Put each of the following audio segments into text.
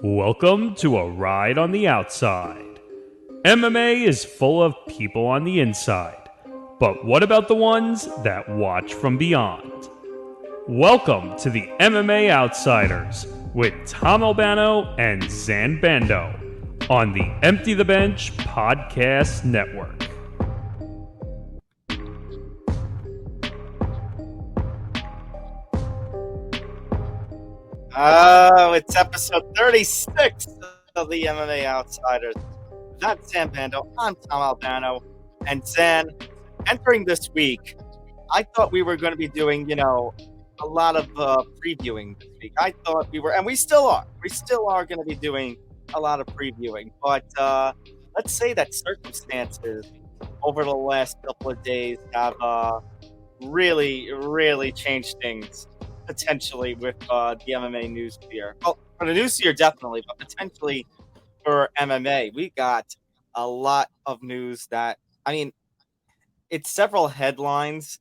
Welcome to a ride on the outside. MMA is full of people on the inside, but what about the ones that watch from beyond? Welcome to the MMA Outsiders with Tom Albano and Zain Bando on the Empty the Bench Podcast Network. Oh, it's episode 36 of the MMA Outsiders. That's Zain Bando. I'm Tom Albano. And Zain, entering this week, I thought we were going to be doing, a lot of previewing this week. I thought we were, and we still are. We still are going to be doing a lot of previewing. But let's say that circumstances over the last couple of days have really, really changed things potentially with the MMA news sphere. Well, for the news sphere, definitely, but potentially for MMA, we got a lot of news that, it's several headlines,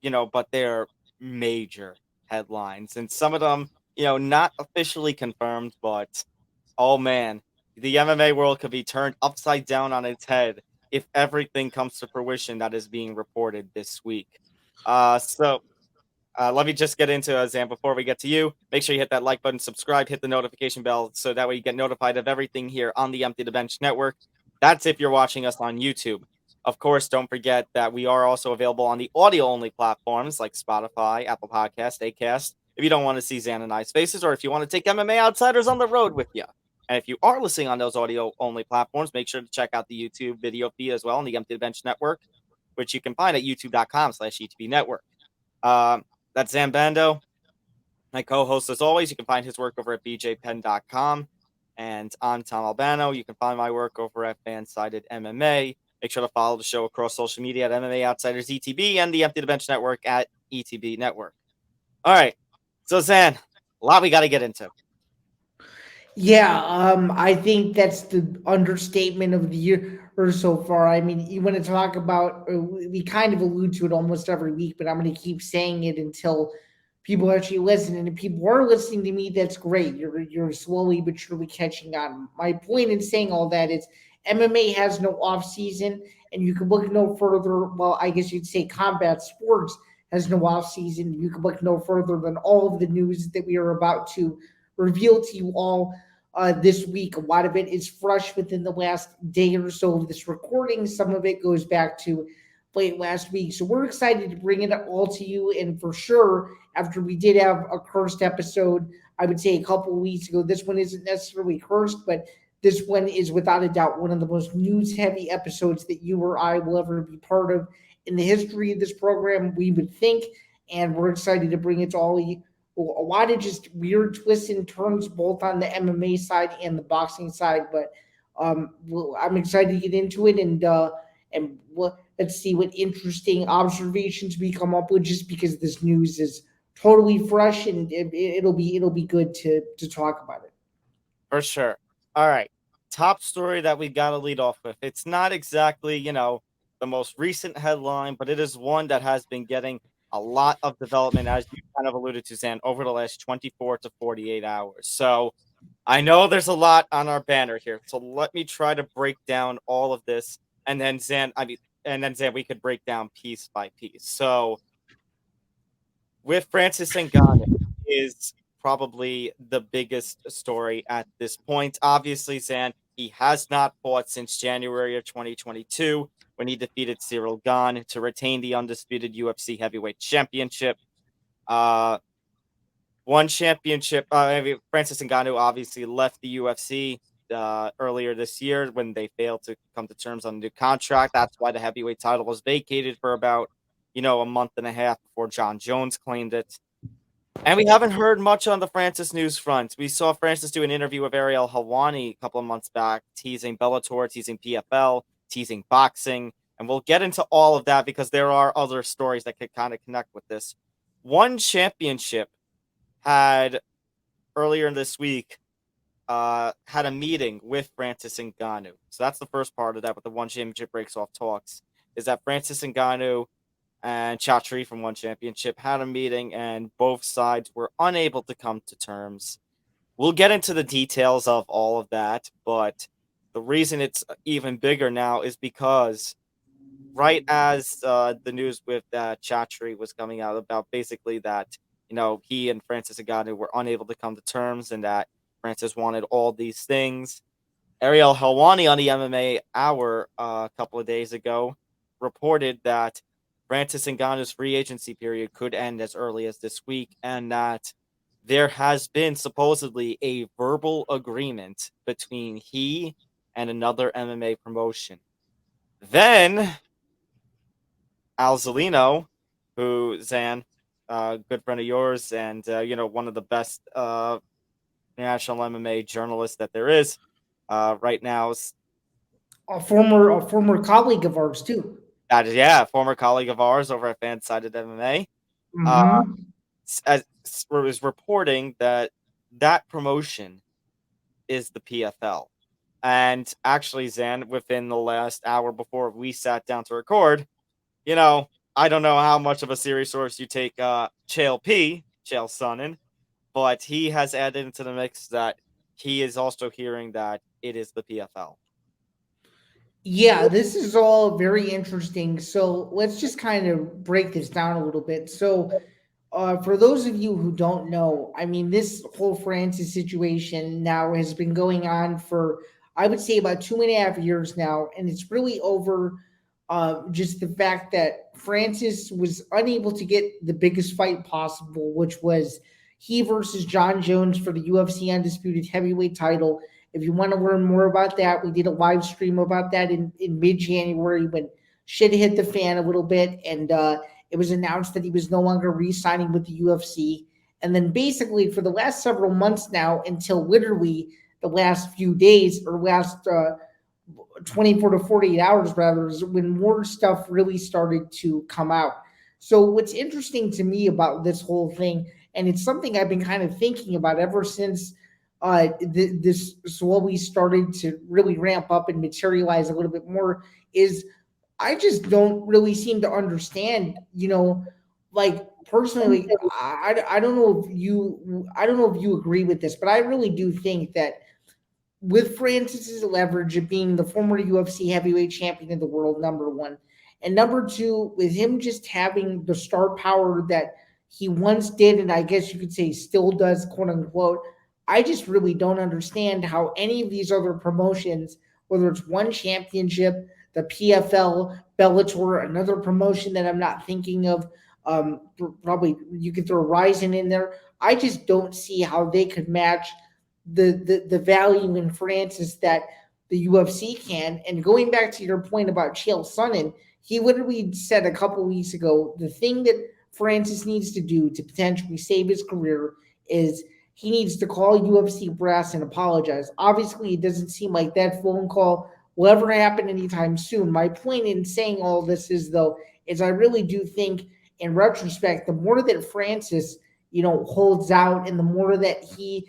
but they're major headlines. And some of them, not officially confirmed, but oh man, the MMA world could be turned upside down on its head if everything comes to fruition that is being reported this week. So let me just get into it, Zan. Before we get to you, make sure you hit that like button, subscribe, hit the notification bell, so that way you get notified of everything here on the Empty the Bench Network. That's if you're watching us on YouTube. Of course, don't forget that we are also available on the audio-only platforms like Spotify, Apple Podcast, Acast, if you don't want to see Zan and I's faces, or if you want to take MMA Outsiders on the road with you. And if you are listening on those audio-only platforms, make sure to check out the YouTube video feed as well on the Empty the Bench Network, which you can find at youtube.com/ETB Network. That's Zain Bando, my co-host as always. You can find his work over at bjpen.com. And I'm Tom Albano. You can find my work over at Fansided MMA. Make sure to follow the show across social media at MMA Outsiders ETB and the Empty the Bench Network at ETB Network. All right. So, Zain, a lot we got to get into. Yeah, I think that's the understatement of the year or so far. I mean, you want to talk about, we kind of allude to it almost every week, but I'm going to keep saying it until people actually listen. And if people are listening to me, that's great. You're slowly but surely catching on. My point in saying all that is MMA has no off season, and you can look no further. Well, I guess you'd say combat sports has no off season. You can look no further than all of the news that we are about to reveal to you all this week. A lot of it is fresh within the last day or so of this recording. Some of it goes back to late last week. So we're excited to bring it all to you. And for sure, after we did have a cursed episode, I would say a couple of weeks ago, this one isn't necessarily cursed, but this one is without a doubt one of the most news heavy episodes that you or I will ever be part of in the history of this program, we would think. And we're excited to bring it to all a lot of just weird twists and turns both on the MMA side and the boxing side. But I'm excited to get into it let's see what interesting observations we come up with. Just because this news is totally fresh and it'll be good to talk about it. For sure. All right. Top story that we got to lead off with. It's not exactly, the most recent headline, but it is one that has been getting a lot of development, as you kind of alluded to, Zan, over the last 24 to 48 hours. So I know there's a lot on our banner here. So let me try to break down all of this. And then Zan, we could break down piece by piece. So with Francis Ngannou is probably the biggest story at this point. Obviously, Zan, he has not fought since January of 2022 when he defeated Cyril Gane to retain the undisputed UFC heavyweight championship. One championship, Francis Ngannou obviously left the UFC earlier this year when they failed to come to terms on a new contract. That's why the heavyweight title was vacated for about, a month and a half before John Jones claimed it. And we haven't heard much on the Francis news front. We saw Francis do an interview with Ariel Helwani a couple of months back, teasing Bellator, teasing PFL, teasing boxing. And we'll get into all of that because there are other stories that could kind of connect with this. One championship had earlier this week had a meeting with Francis Ngannou. So that's the first part of that. With the One Championship breaks off talks, is that Francis Ngannou and Chatri from One Championship had a meeting, and both sides were unable to come to terms. we'll get into the details of all of that, but the reason it's even bigger now is because right as the news with Chatri was coming out about basically that, he and Francis Ngannou were unable to come to terms and that Francis wanted all these things. Ariel Helwani on the MMA Hour a couple of days ago reported that Francis Ngannou's free agency period could end as early as this week, and that there has been supposedly a verbal agreement between he and another MMA promotion. Then Al Zolino, who Zain, good friend of yours, and one of the best national MMA journalists that there is right now. A former colleague of ours too. That is, yeah, a former colleague of ours over at Fansided MMA. Uh, Mm-hmm. was reporting that that promotion is the PFL. And actually, Zan, within the last hour before we sat down to record, I don't know how much of a serious source you take Chael Sonnen, but he has added into the mix that he is also hearing that it is the PFL. Yeah, this is all very interesting. So let's just kind of break this down a little bit. So, for those of you who don't know, I mean, this whole Francis situation now has been going on for, I would say, about 2.5 years now. And it's really over just the fact that Francis was unable to get the biggest fight possible, which was he versus John Jones for the UFC Undisputed Heavyweight title. If you want to learn more about that, we did a live stream about that in mid January when shit hit the fan a little bit. And it was announced that he was no longer re signing with the UFC. And then basically for the last several months now, until literally the last few days or last 24 to 48 hours, rather, is when more stuff really started to come out. So, what's interesting to me about this whole thing, and it's something I've been kind of thinking about ever since this slowly started to really ramp up and materialize a little bit more, is I just don't really seem to understand, like personally, I don't know if you agree with this, but I really do think that with Francis's leverage of being the former UFC heavyweight champion of the world, number one, and number two, with him just having the star power that he once did, and I guess you could say still does, quote unquote. I just really don't understand how any of these other promotions, whether it's one championship, the PFL, Bellator, another promotion that I'm not thinking of, probably you could throw Ryzen in there. I just don't see how they could match the value in Francis that the UFC can. And going back to your point about Chael Sonnen, he literally said a couple weeks ago the thing that Francis needs to do to potentially save his career is he needs to call UFC brass and apologize. Obviously, it doesn't seem like that phone call will ever happen anytime soon. My point in saying all this is, though, is I really do think, in retrospect, the more that Francis, holds out and the more that he,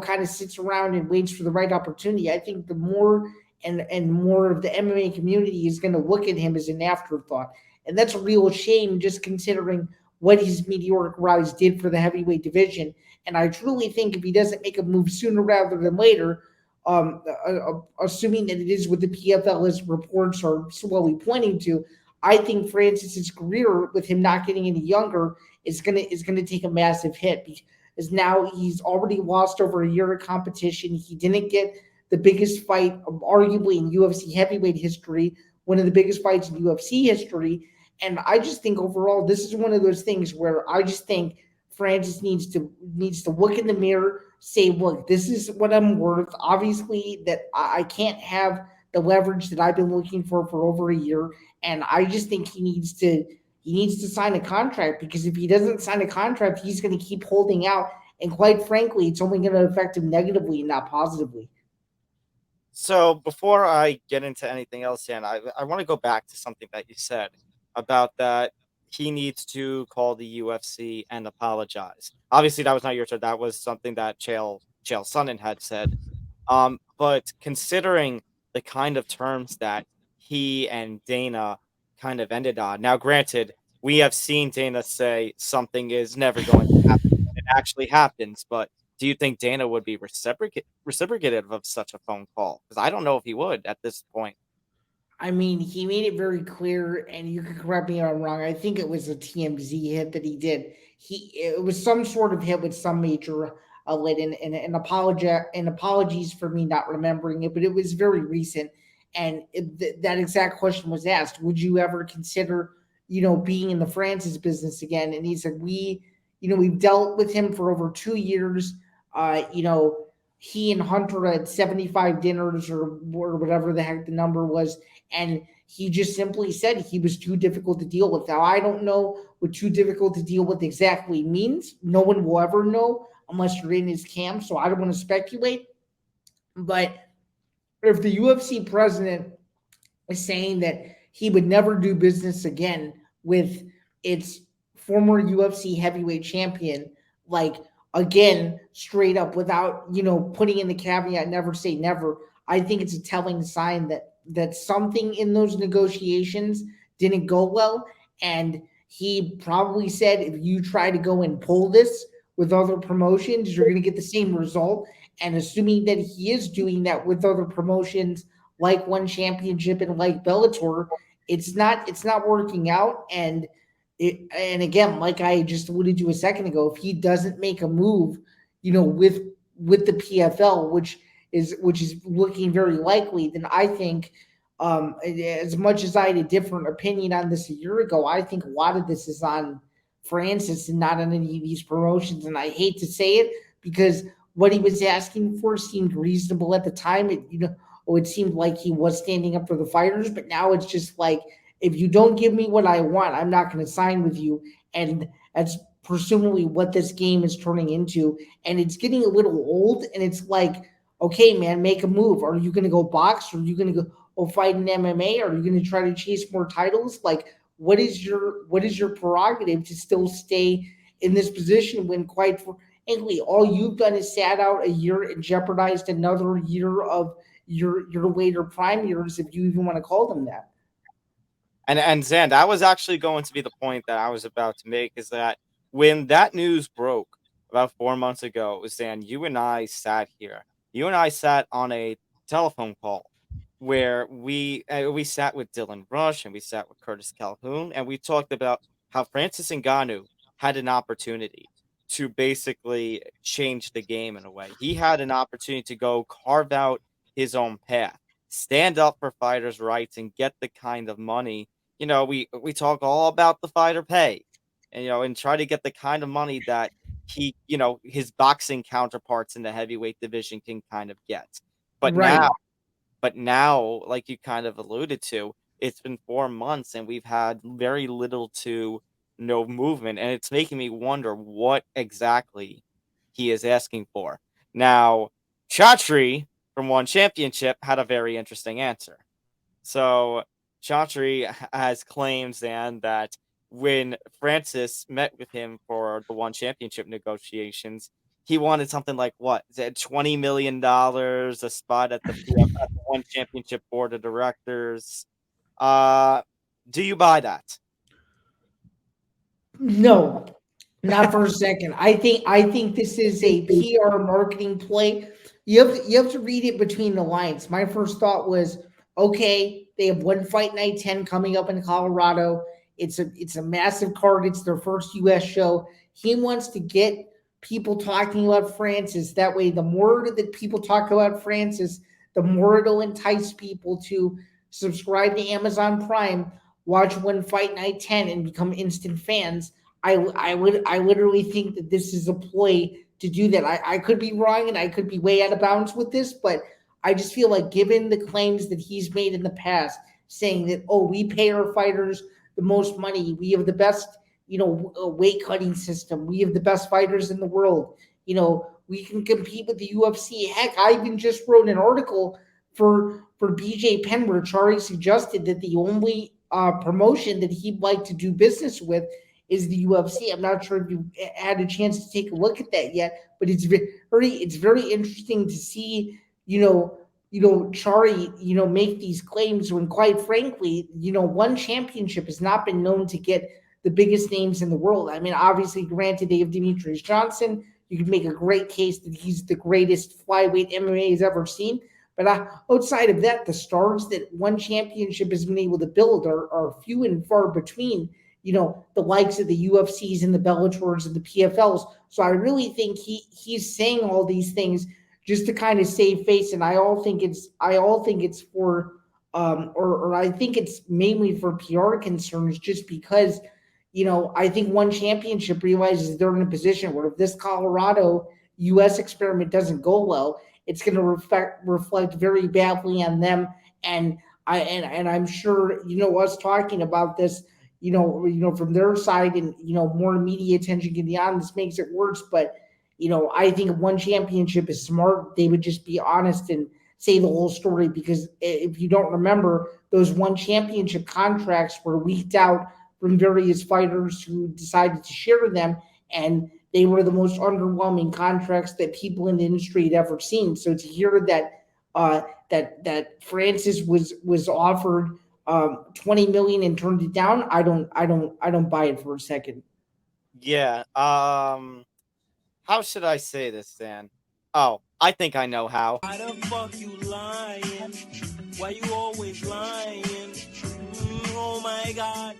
kind of sits around and waits for the right opportunity, I think the more and more of the MMA community is going to look at him as an afterthought. And that's a real shame, just considering what his meteoric rise did for the heavyweight division. And I truly think if he doesn't make a move sooner rather than later, assuming that it is what the PFL as reports are slowly pointing to, I think Francis's career, with him not getting any younger, is gonna take a massive hit, because now he's already lost over a year of competition. He didn't get the biggest fight, arguably in UFC heavyweight history, one of the biggest fights in UFC history. And I just think overall, this is one of those things where I just think Francis needs to look in the mirror, say, look, this is what I'm worth. Obviously, that I can't have the leverage that I've been looking for over a year, and I just think he needs to sign a contract, because if he doesn't sign a contract, he's going to keep holding out, and quite frankly, it's only going to affect him negatively and not positively. So before I get into anything else, Dan, I want to go back to something that you said about that he needs to call the UFC and apologize. Obviously, that was not your turn. That was something that Chael Sonnen had said. But considering the kind of terms that he and Dana kind of ended on, now granted, we have seen Dana say something is never going to happen. It actually happens, but do you think Dana would be reciprocative of such a phone call? Because I don't know if he would at this point. I mean, he made it very clear, and you can correct me if I'm wrong. I think it was a TMZ hit that he did. It was some sort of hit with some major outlet, and apologies for me not remembering it, but it was very recent. And that exact question was asked: would you ever consider, being in the Francis business again? And he said, we've dealt with him for over 2 years. He and Hunter had 75 dinners or whatever the heck the number was. And he just simply said he was too difficult to deal with. Now, I don't know what too difficult to deal with exactly means. No one will ever know unless you're in his camp. So I don't want to speculate. But if the UFC president is saying that he would never do business again with its former UFC heavyweight champion, like, again, straight up, without, putting in the caveat, never say never, I think it's a telling sign that something in those negotiations didn't go well. And he probably said, if you try to go and pull this with other promotions, you're going to get the same result. And assuming that he is doing that with other promotions like One Championship and like Bellator, it's not working out. And again, like I just alluded to a second ago, if he doesn't make a move, with the PFL, which is looking very likely, then I think, as much as I had a different opinion on this a year ago, I think a lot of this is on Francis and not on any of these promotions. And I hate to say it, because what he was asking for seemed reasonable at the time. It seemed like he was standing up for the fighters, but now it's just like, if you don't give me what I want, I'm not going to sign with you. And that's presumably what this game is turning into. And it's getting a little old. And it's like, okay, man, make a move. Are you going to go box? Or are you going to go fight in MMA? Or are you going to try to chase more titles? Like, what is your prerogative to still stay in this position when, quite frankly, all you've done is sat out a year and jeopardized another year of your later prime years, if you even want to call them that. And Zan, that was actually going to be the point that I was about to make, is that when that news broke about 4 months ago, Zan, you and I sat here. You and I sat on a telephone call where we sat with Dylan Rush and we sat with Curtis Calhoun, and we talked about how Francis Ngannou had an opportunity to basically change the game in a way. He had an opportunity to go carve out his own path, stand up for fighters' rights, and get the kind of money. We talk all about the fighter pay, and try to get the kind of money that he, his boxing counterparts in the heavyweight division can kind of get. But Right. now, like you kind of alluded to, it's been 4 months and we've had very little to no movement, and it's making me wonder what exactly he is asking for. Now, Chatri from One Championship had a very interesting answer. So Chatri has claims then that when Francis met with him for the One Championship negotiations, he wanted something like, what is it, $20 million, a spot at the PFL One Championship board of directors. Do you buy that? No, not for a second. I think this is a PR marketing play. You have to read it between the lines. My first thought was, okay, they have One Fight Night 10 coming up in Colorado. It's a massive card. It's their first US show. He wants to get people talking about Francis. That way, the more that people talk about Francis, the more it'll entice people to subscribe to Amazon Prime, watch One Fight Night 10, and become instant fans. I literally think that this is a ploy to do that. I could be wrong and I could be way out of bounds with this, but I just feel like, given the claims that he's made in the past, saying that, oh, we pay our fighters the most money, we have the best, weight cutting system, we have the best fighters in the world, we can compete with the UFC. Heck, I even just wrote an article for BJ Penn where Charlie suggested that the only promotion that he'd like to do business with is the UFC. I'm not sure if you had a chance to take a look at that yet, but it's very interesting to see, Chari, make these claims when, quite frankly, One Championship has not been known to get the biggest names in the world. I mean, obviously, granted, they have Demetrius Johnson, You could make a great case that he's the greatest flyweight MMA has ever seen. But outside of that, the stars that one championship has been able to build are few and far between. The likes of the UFCs and the Bellators and the PFLs. So I really think he's saying all these things just to kind of save face, and I think it's for or I think it's mainly for PR concerns, just because I think one championship realizes they're in a position where if this Colorado U.S. experiment doesn't go well, it's going to reflect very badly on them. And I'm sure us talking about this, from their side, and more media attention getting on this makes it worse. But I think if one championship is smart, they would just be honest and say the whole story, because if you don't remember, those one championship contracts were leaked out from various fighters who decided to share them, and they were the most underwhelming contracts that people in the industry had ever seen. So to hear that Francis was offered 20 million and turned it down, I don't buy it for a second. Yeah. How should I say this, Dan? Oh, I think I know how. Why the fuck you lying? Why you always lying? Oh my God.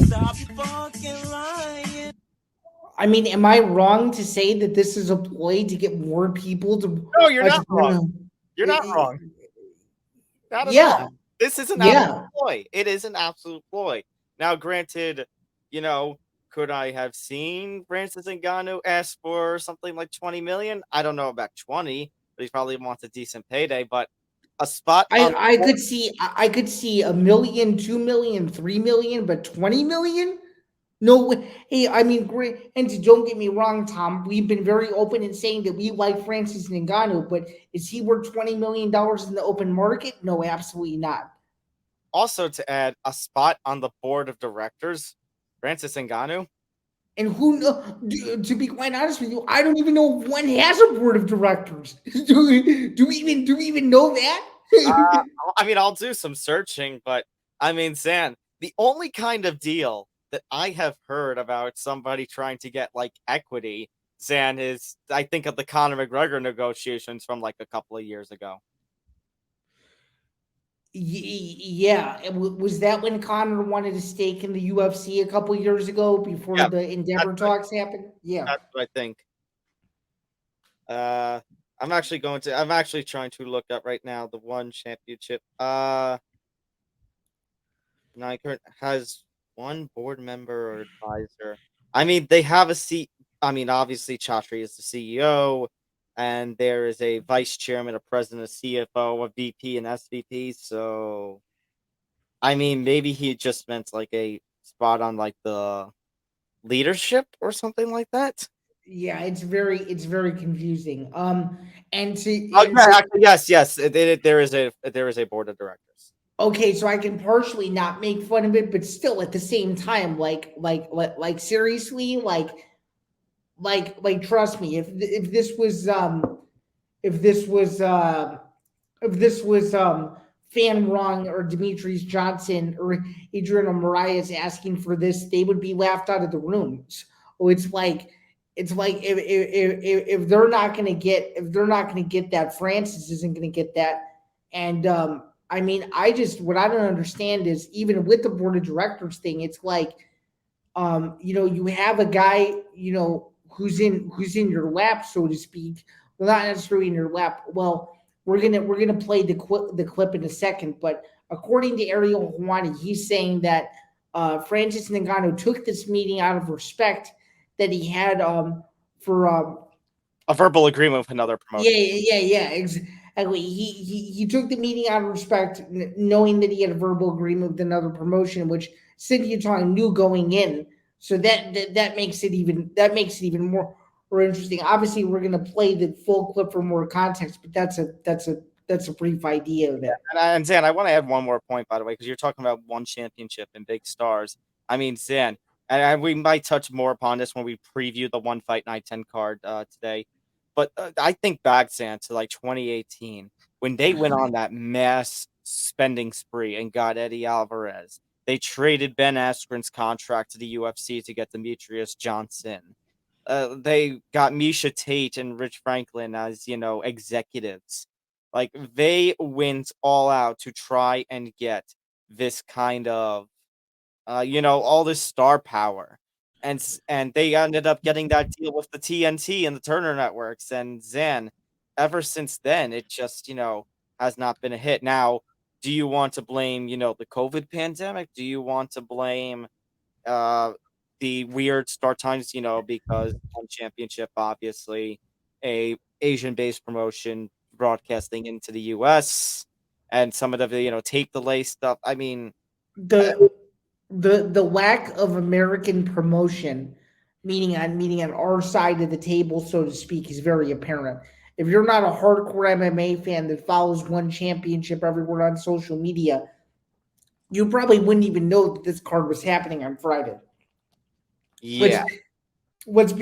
Stop fucking lying. I mean, am I wrong to say that this is a ploy to get more people to? No, you're not wrong. You're not wrong. Not at all. This is an absolute ploy. It is an absolute ploy. Now, granted, could I have seen Francis Ngannou ask for something like 20 million? I don't know about 20, but he probably wants a decent payday. But a spot. I could see $1 million, 2 million, 3 million, but 20 million? No way. Hey, I mean, great. And don't get me wrong, Tom. We've been very open in saying that we like Francis Ngannou, but is he worth $20 million in the open market? No, absolutely not. Also, to add a spot on the board of directors, Francis Ngannou. And to be quite honest with you, I don't even know if one has a board of directors. Do we even know that? I mean, I'll do some searching, but I mean, Zain, the only kind of deal that I have heard about somebody trying to get like equity, Zain, is I think of the Conor McGregor negotiations from like a couple of years ago. Yeah, was that when Conor wanted a stake in the UFC a couple years ago before the Endeavor talks happened? Yeah, that's what I think. I'm actually trying to look up right now the one championship. Nike has one board member or advisor. I mean, they have a seat. I mean, obviously, Chatri is the CEO, and there is a vice chairman, a president, a CFO, a VP, and SVP. So, I mean, maybe he just meant like a spot on like the leadership or something like that. Yeah, it's very confusing. Yes, there is a board of directors. Okay, so I can partially not make fun of it, but still at the same time, like seriously, like trust me, if this was Fan Wrong or Demetrius Johnson or Adriano Moraes asking for this, they would be laughed out of the room. So it's like if they're not going to get that, Francis isn't going to get that. And I mean, what I don't understand is, even with the board of directors thing, it's like you have a guy who's in your lap, so to speak. Well, not necessarily in your lap. Well, we're gonna play the clip in a second, but according to Ariel Hawani, he's saying that Francis Ngannou took this meeting out of respect that he had for a verbal agreement with another promoter. Yeah. Exactly. He took the meeting out of respect, knowing that he had a verbal agreement with another promotion, which Cynthia Tong knew going in. So that makes it even more interesting. Obviously, we're going to play the full clip for more context, but that's a brief idea of it. And Zain, I want to add one more point, by the way, because you're talking about one championship and big stars. I mean, Zain, and we might touch more upon this when we preview the One Fight Night 10 card today. But I think back, Zain, to like 2018 when they went on that mass spending spree and got Eddie Alvarez. They traded Ben Askren's contract to the UFC to get Demetrius Johnson. they got Misha Tate and Rich Franklin as, executives. Like, they went all out to try and get this kind of, all this star power. And they ended up getting that deal with the TNT and the Turner networks and Zan. Ever since then, it just, has not been a hit. Now, do you want to blame, the COVID pandemic? Do you want to blame uh, the weird start times, because One Championship, obviously, a Asian-based promotion broadcasting into the US and some of the, take delay stuff. I mean, The the lack of American promotion, meaning on our side of the table, so to speak, is very apparent. If you're not a hardcore MMA fan that follows One Championship everywhere on social media, you probably wouldn't even know that this card was happening on Friday. Let's yeah. let's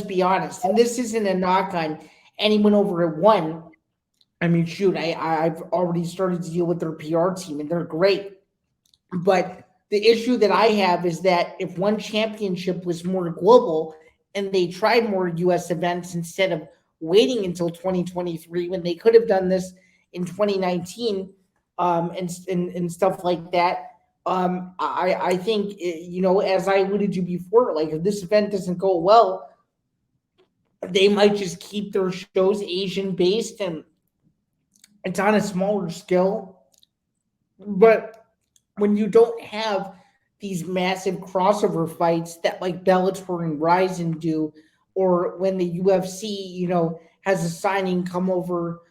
be honest. And this isn't a knock on anyone over at One. I mean, shoot, I've already started to deal with their PR team, and they're great. But the issue that I have is that if One Championship was more global and they tried more US events instead of waiting until 2023 when they could have done this in 2019, and stuff like that. I think, as I alluded to before, like if this event doesn't go well, they might just keep their shows Asian based and it's on a smaller scale. But when you don't have these massive crossover fights that like Bellator and Ryzen do, or when the UFC, has a signing come over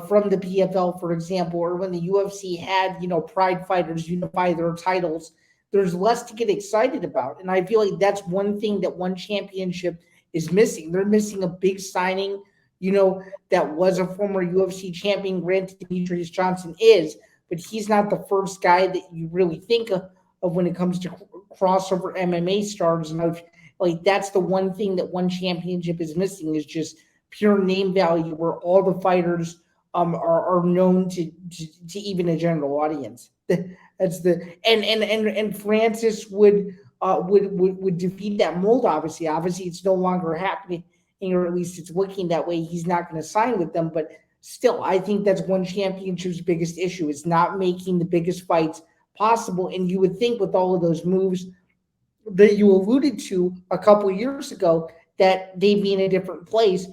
from the PFL, for example, or when the UFC had, Pride Fighters unify their titles, there's less to get excited about. And I feel like that's one thing that One Championship is missing. They're missing a big signing, that was a former UFC champion. Granted, Demetrius Johnson is, but he's not the first guy that you really think of when it comes to crossover MMA stars. And like that's the one thing that One Championship is missing is just pure name value, where all the fighters are known to even a general audience. That's the and Francis would defeat that mold. Obviously, it's no longer happening, or at least it's looking that way. He's not going to sign with them, but still, I think that's One Championship's biggest issue is not making the biggest fights possible. And you would think with all of those moves that you alluded to a couple of years ago that they'd be in a different place.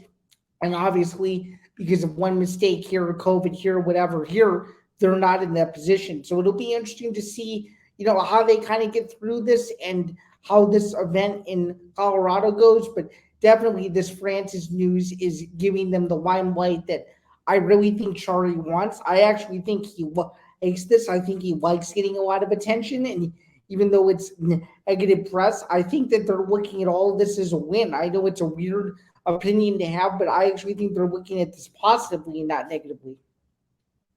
And obviously, because of one mistake here, COVID here, whatever here, they're not in that position. So it'll be interesting to see, how they kind of get through this and how this event in Colorado goes. But definitely, this Francis news is giving them the limelight that I really think Charlie wants. I actually think he likes this. I think he likes getting a lot of attention. And even though it's negative press, I think that they're looking at all of this as a win. I know it's a weird opinion to have, but I actually think they're looking at this positively and not negatively.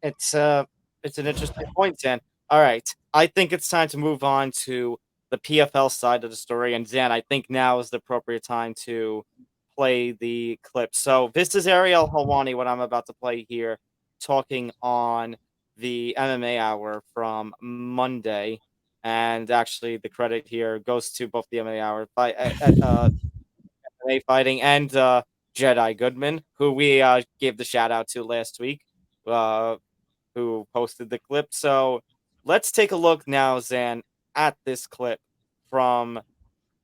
It's an interesting point, Dan. All right. I think it's time to move on to the PFL side of the story. And Dan, I think now is the appropriate time to play the clip. So this is Ariel Helwani, what I'm about to play here, talking on the MMA Hour from Monday. And actually, the credit here goes to both the MMA Hour MMA Fighting and Jedi Goodman, who we gave the shout out to last week, who posted the clip. So let's take a look now, Zan, at this clip from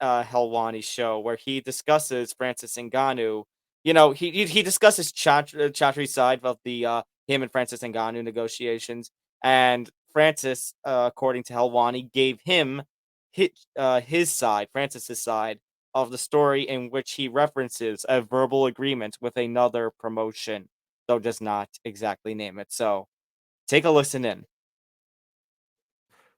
Helwani's show where he discusses Francis Ngannou. He discusses Chatri's side of the him and Francis Ngannou negotiations, and Francis, according to Helwani, gave him his side, Francis's side of the story, in which he references a verbal agreement with another promotion, though does not exactly name it. So take a listen in.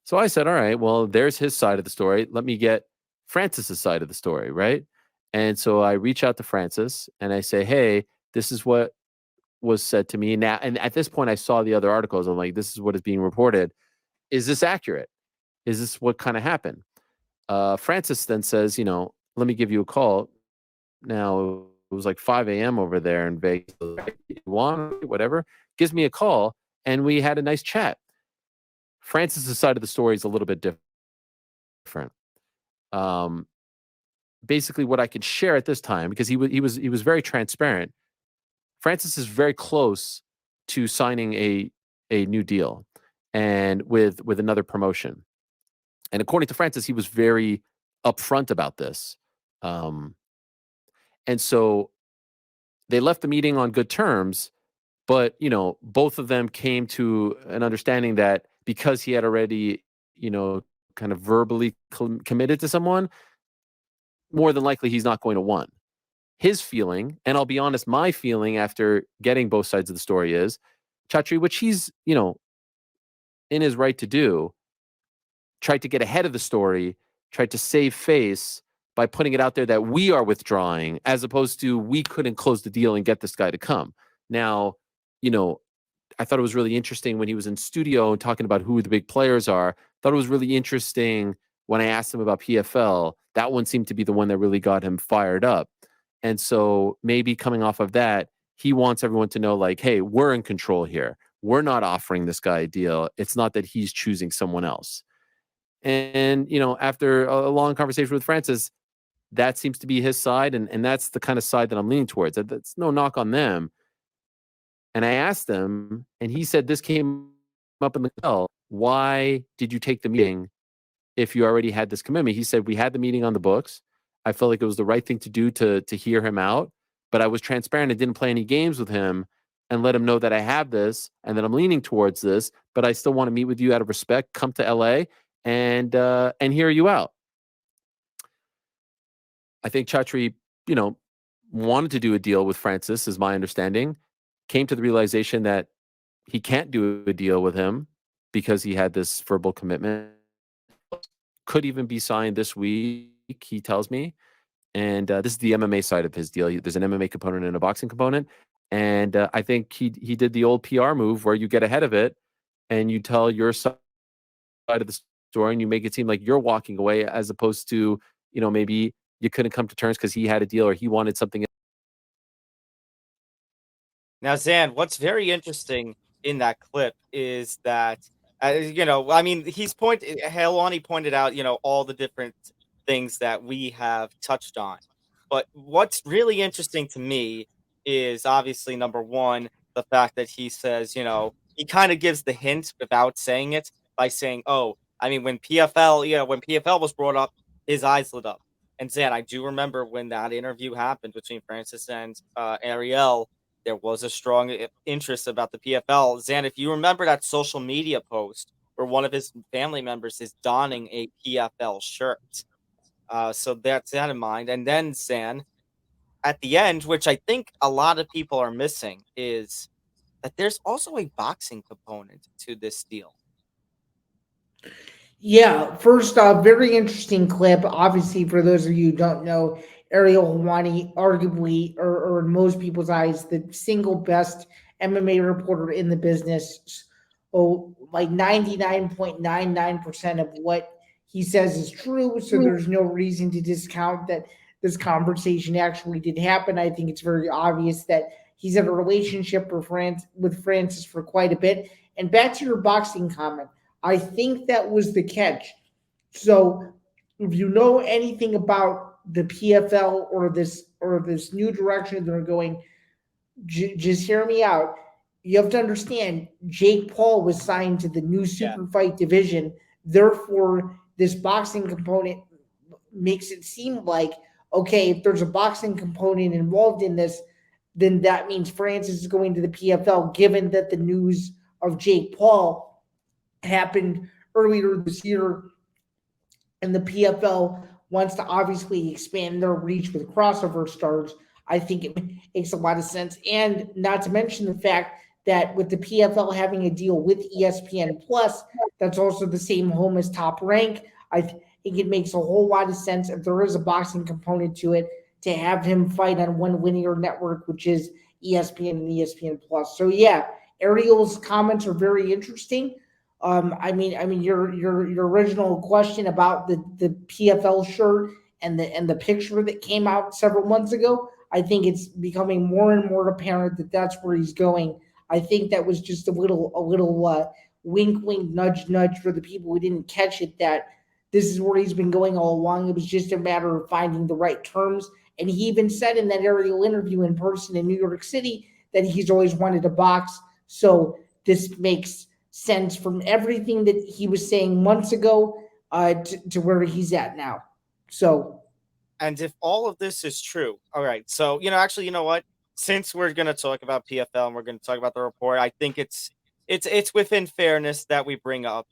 So I said, all right, well, there's his side of the story. Let me get Francis's side of the story, right? And so I reach out to Francis and I say, hey, this is what was said to me. Now, and at this point, I saw the other articles. I'm like, this is what is being reported. Is this accurate? Is this what kind of happened? Francis then says, let me give you a call. Now, it was like 5 a.m. over there in Vegas. Whatever. Gives me a call, and we had a nice chat. Francis's side of the story is a little bit different. basically what I could share at this time, because he was very transparent. Francis is very close to signing a new deal, and with another promotion. And according to Francis, he was very upfront about this. And so they left the meeting on good terms, but both of them came to an understanding that because he had already, kind of verbally committed to someone, more than likely he's not going to want. His feeling, and I'll be honest, my feeling after getting both sides of the story is, Chatri, which he's, in his right to do, tried to get ahead of the story, tried to save face by putting it out there that we are withdrawing, as opposed to we couldn't close the deal and get this guy to come. Now, I thought it was really interesting when he was in studio talking about who the big players are. Thought it was really interesting when I asked him about PFL. That one seemed to be the one that really got him fired up. And so maybe coming off of that, he wants everyone to know, like, hey, we're in control here. We're not offering this guy a deal. It's not that he's choosing someone else. And, after a long conversation with Francis, that seems to be his side. And that's the kind of side that I'm leaning towards. That's no knock on them. And I asked him, and he said this came up in the call. Why did you take the meeting if you already had this commitment? He said, we had the meeting on the books. I felt like it was the right thing to do to hear him out. But I was transparent and didn't play any games with him and let him know that I have this and that I'm leaning towards this. But I still want to meet with you out of respect. Come to LA and hear you out. I think Chatri, wanted to do a deal with Francis, is my understanding. Came to the realization that he can't do a deal with him because he had this verbal commitment. Could even be signed this week, he tells me. And this is the MMA side of his deal. There's an MMA component and a boxing component. And I think he did the old PR move where you get ahead of it and you tell your side of the story and you make it seem like you're walking away, as opposed to, maybe you couldn't come to terms because he had a deal or he wanted something. Now, Zan, what's very interesting in that clip is that, Helwani pointed out, all the different things that we have touched on. But what's really interesting to me is obviously, number one, the fact that he says, he kind of gives the hint without saying it by saying, when PFL was brought up, his eyes lit up. And Zan, I do remember when that interview happened between Francis and Ariel, there was a strong interest about the PFL. Zan, if you remember that social media post where one of his family members is donning a PFL shirt. So that's that in mind. And then, Zan, at the end, which I think a lot of people are missing, is that there's also a boxing component to this deal. Yeah, first off, very interesting clip. Obviously, for those of you who don't know, Ariel Helwani, arguably, or in most people's eyes, the single best MMA reporter in the business. Like 99.99% of what he says is true. So there's no reason to discount that this conversation actually did happen. I think it's very obvious that he's had a relationship with Francis for quite a bit. And back to your boxing comment, I think that was the catch. So if you know anything about the PFL or this new direction they're going, just hear me out. You have to understand, Jake Paul was signed to the new super fight division. Therefore, this boxing component makes it seem like, okay, if there's a boxing component involved in this, then that means Francis is going to the PFL, given that the news of Jake Paul happened earlier this year, and the PFL wants to obviously expand their reach with crossover stars. I think it makes a lot of sense. And not to mention the fact that with the PFL having a deal with ESPN Plus, that's also the same home as Top Rank. I think it makes a whole lot of sense, if there is a boxing component to it, to have him fight on one linear network, which is ESPN and ESPN Plus. So yeah, Ariel's comments are very interesting. Your original question about the PFL shirt and the picture that came out several months ago, I think it's becoming more and more apparent that that's where he's going. I think that was just a little wink, wink, nudge, nudge for the people who didn't catch it, that This is where he's been going all along. It was just a matter of finding the right terms. And he even said in that aerial interview in person in New York City that he's always wanted to box. So this makes sense from everything that he was saying months ago to where he's at now. So, and if all of this is true, all right. So, actually, you know what? Since we're going to talk about PFL and we're going to talk about the report, I think it's within fairness that we bring up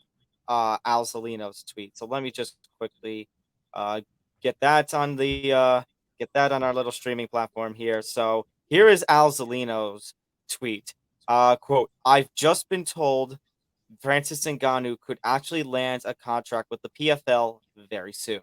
Al Zolino's tweet. So let me just quickly uh, get that on the get that on our little streaming platform here. So here is Al Zolino's tweet. Quote: I've just been told Francis Ngannou could actually land a contract with the PFL very soon.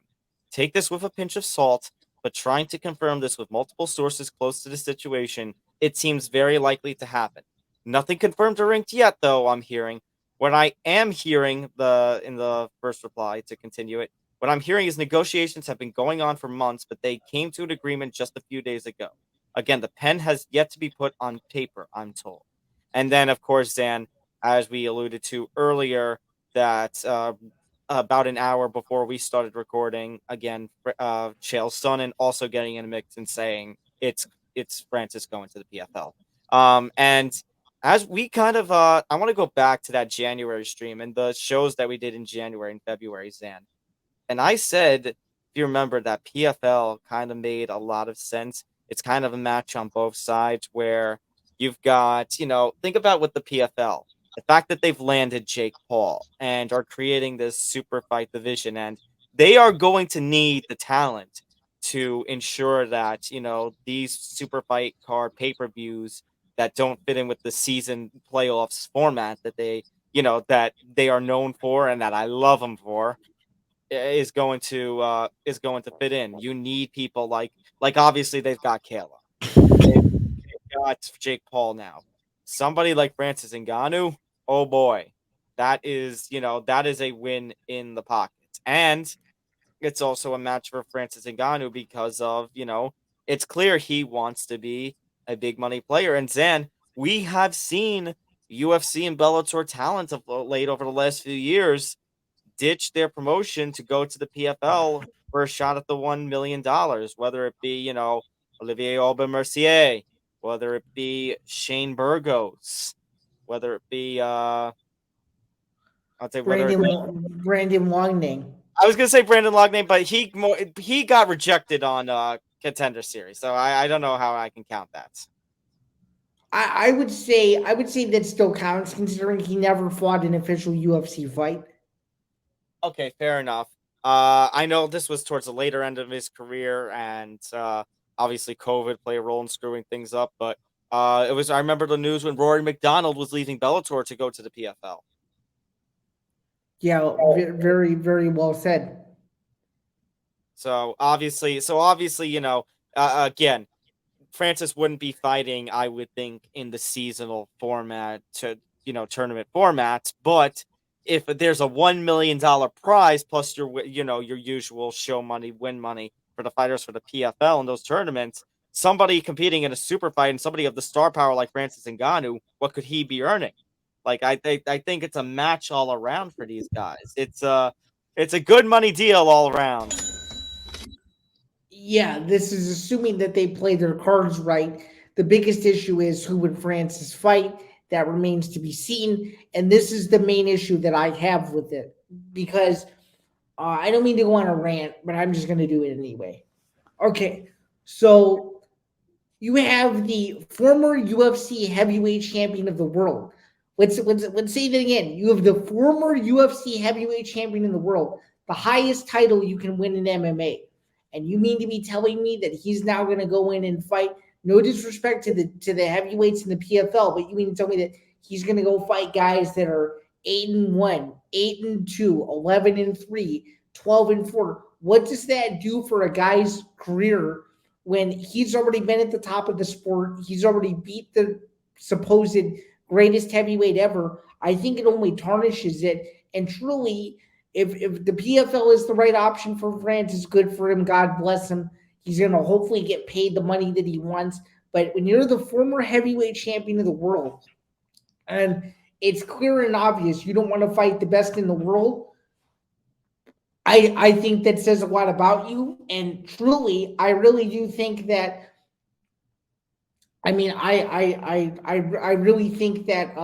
Take this with a pinch of salt, but trying to confirm this with multiple sources close to the situation, it seems very likely to happen. Nothing confirmed or inked yet, though, I'm hearing. What I am hearing in the first reply to continue it, what I'm hearing is negotiations have been going on for months, but they came to an agreement just a few days ago. Again, the pen has yet to be put on paper, I'm told. And then, of course, Zan, as we alluded to earlier, that about an hour before we started recording, again, Chael Sonnen also getting in a mix and saying it's Francis going to the PFL. And as we kind of, I want to go back to that January stream and the shows that we did in January and February, Zan. And I said, if you remember, that PFL kind of made a lot of sense. It's kind of a match on both sides where you've got, think about what the PFL, the fact that they've landed Jake Paul and are creating this super fight division, and they are going to need the talent to ensure that, these super fight card pay-per-views that don't fit in with the season playoffs format that that they are known for and that I love them for is going to fit in. You need people like obviously they've got Kayla. They've got Jake Paul now. Somebody like Francis Ngannou, oh boy. That is a win in the pocket. And it's also a match for Francis Ngannou because of, it's clear he wants to be a big money player. And Zan, we have seen UFC and Bellator talent of late over the last few years ditch their promotion to go to the PFL for a shot at the $1 million, whether it be, Olivier Aubin Mercier, whether it be Shane Burgos, whether it be, I'll say Brandon Longname. I was gonna say Brandon Logname, but he got rejected on Contender Series, so I don't know how I can count that. I would say that still counts considering he never fought an official UFC fight. Okay, fair enough. I know this was towards the later end of his career, and obviously COVID played a role in screwing things up. But I remember the news when Rory McDonald was leaving Bellator to go to the PFL. Yeah, very, very well said. So obviously, again, Francis wouldn't be fighting, I would think, in the seasonal format to tournament formats, but if there's a $1 million prize plus your usual show money, win money for the fighters for the PFL in those tournaments, somebody competing in a super fight and somebody of the star power like Francis Ngannou, what could he be earning? Like I think it's a match all around for these guys. It's a good money deal all around. Yeah, this is assuming that they play their cards right. The biggest issue is who would Francis fight. That remains to be seen. And this is the main issue that I have with it. Because I don't mean to go on a rant, but I'm just going to do it anyway. Okay, so you have the former UFC heavyweight champion of the world. Let's say that again. You have the former UFC heavyweight champion in the world, the highest title you can win in MMA. And you mean to be telling me that he's now going to go in and fight? No disrespect to the heavyweights in the PFL, but you mean to tell me that he's going to go fight guys that are 8-1, 8-2, 11-3, 12-4? What does that do for a guy's career when he's already been at the top of the sport? He's already beat the supposed greatest heavyweight ever. I think it only tarnishes it. And truly, if the PFL is the right option for Francis, good for him. God bless him. He's going to hopefully get paid the money that he wants. But when you're the former heavyweight champion of the world, and it's clear and obvious you don't want to fight the best in the world, I think that says a lot about you. And truly, I really do think that. I mean, I really think that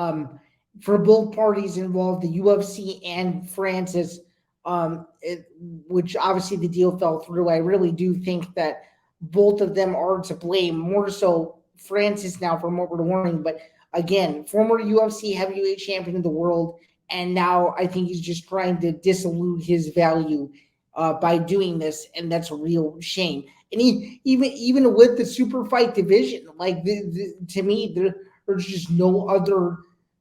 for both parties involved, the UFC and Francis, which obviously the deal fell through. I really do think that both of them are to blame. More so Francis now, from what we're learning, but again, former UFC heavyweight champion of the world, and now I think he's just trying to dissolute his value by doing this, and that's a real shame. And even with the super fight division, like to me, there's just no other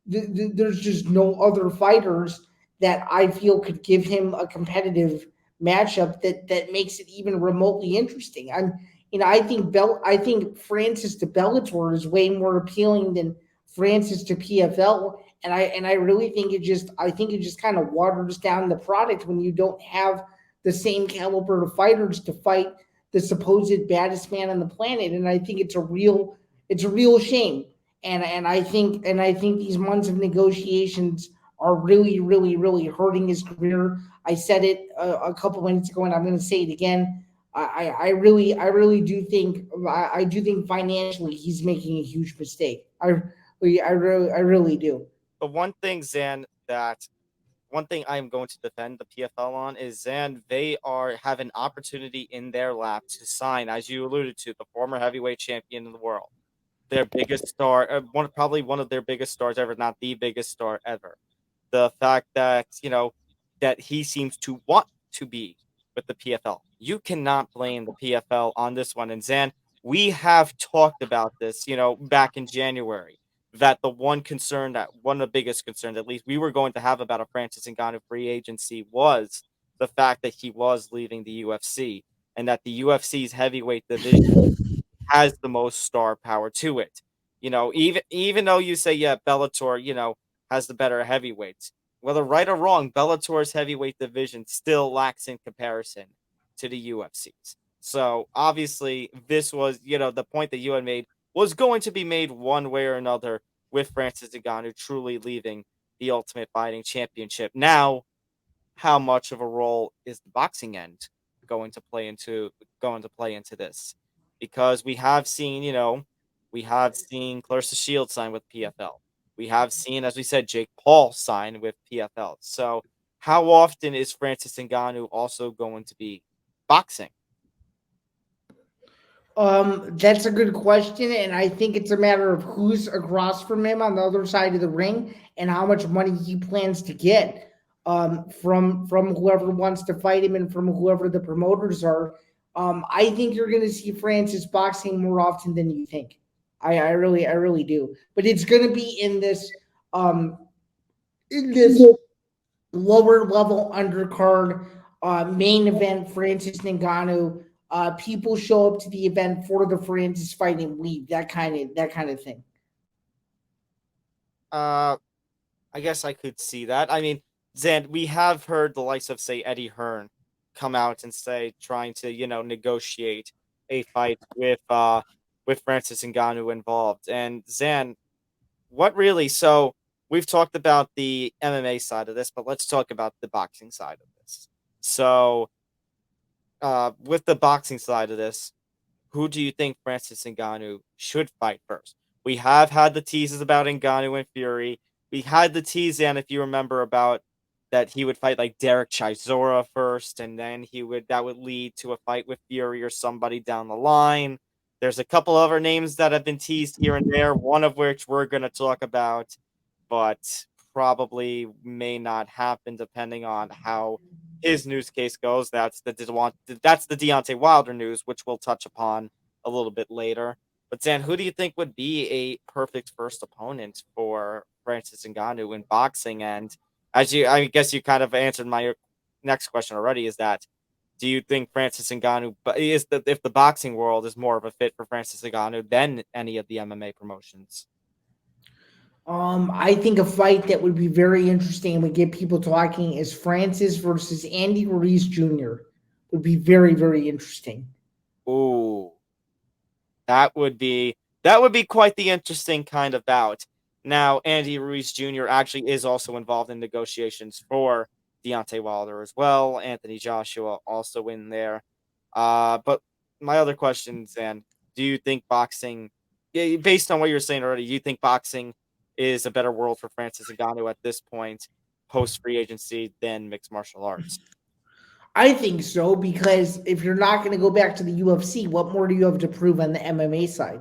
there's just no other fighters that I feel could give him a competitive matchup that makes it even remotely interesting. I think Francis to Bellator is way more appealing than Francis to PFL, and I really think it just kind of waters down the product when you don't have the same caliber of fighters to fight the supposed baddest man on the planet. And I think it's a real shame. And I think these months of negotiations are really hurting his career. I said it a couple minutes ago, and I'm going to say it again. I really do think financially he's making a huge mistake. I really do. But one thing, Zan, that one thing I am going to defend the PFL on is Zan. They have an opportunity in their lap to sign, as you alluded to, the former heavyweight champion in the world, their biggest star, probably one of their biggest stars ever, not the biggest star ever. The fact that that he seems to want to be with the PFL, you cannot blame the PFL on this one. And Zan, we have talked about this, back in January, that one of the biggest concerns, at least we were going to have about a Francis Ngannou free agency, was the fact that he was leaving the UFC, and that the UFC's heavyweight division has the most star power to it. Even though you say, yeah, Bellator, has the better heavyweights, whether right or wrong, Bellator's heavyweight division still lacks in comparison to the UFC's. So obviously, this was, the point that you had made was going to be made one way or another, with Francis Ngannou truly leaving the Ultimate Fighting Championship. Now, how much of a role is the boxing end going to play into this? Because we have seen Clarissa Shields sign with PFL. We have seen, as we said, Jake Paul sign with PFL. So how often is Francis Ngannou also going to be boxing? That's a good question, and I think it's a matter of who's across from him on the other side of the ring and how much money he plans to get from whoever wants to fight him and from whoever the promoters are. I think you're going to see Francis boxing more often than you think. I really do. But it's going to be in this lower level undercard main event. Francis Ngannou. People show up to the event for the Francis fight and leave. That kind of thing. I guess I could see that. I mean, Zan, we have heard the likes of, say, Eddie Hearn come out and say, trying to negotiate a fight with Francis Ngannou involved. And Zan, what really? So we've talked about the MMA side of this, but let's talk about the boxing side of this. So, with the boxing side of this, who do you think Francis Ngannou should fight first? We have had the teases about Ngannou and Fury. We had the tease, and if you remember, about that he would fight like Derek Chisora first, and then that would lead to a fight with Fury or somebody down the line. There's a couple other names that have been teased here and there, one of which we're going to talk about, but probably may not happen depending on how his news case goes. That's the Deontay Wilder news, which we'll touch upon a little bit later. But Zan, who do you think would be a perfect first opponent for Francis Ngannou in boxing? And I guess you kind of answered my next question already, is that, do you think Francis Ngannou if the boxing world is more of a fit for Francis Ngannou than any of the MMA promotions? I think a fight that would be very interesting and would get people talking is Francis versus Andy Ruiz Jr. Would be very, very interesting. Ooh, that would be quite the interesting kind of bout. Now, Andy Ruiz Jr. actually is also involved in negotiations for Deontay Wilder as well. Anthony Joshua also in there. But my other question, Zan, do you think boxing, based on what you're saying already, do you think boxing is a better world for Francis Ngannou at this point, post free agency, than mixed martial arts? I think so, because if you're not going to go back to the UFC, what more do you have to prove on the MMA side?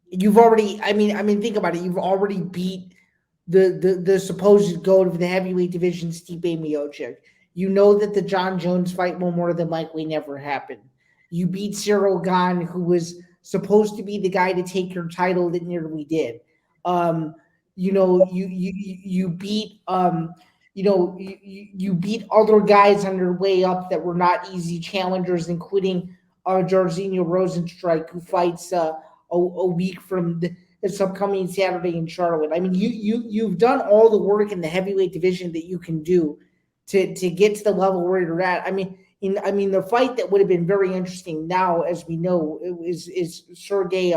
You've already, think about it. You've already beat the supposed goat of the heavyweight division, Stipe Miocic. You know that the John Jones fight will more than likely never happen. You beat Cyril Gane, who was supposed to be the guy to take your title that nearly did. You beat you beat other guys on your way up that were not easy challengers, including Jairzinho Rosenstrike, who fights a week from this upcoming Saturday in Charlotte. I mean, you've done all the work in the heavyweight division that you can do to get to the level where you're at. The fight that would have been very interesting now, as we know, is Sergey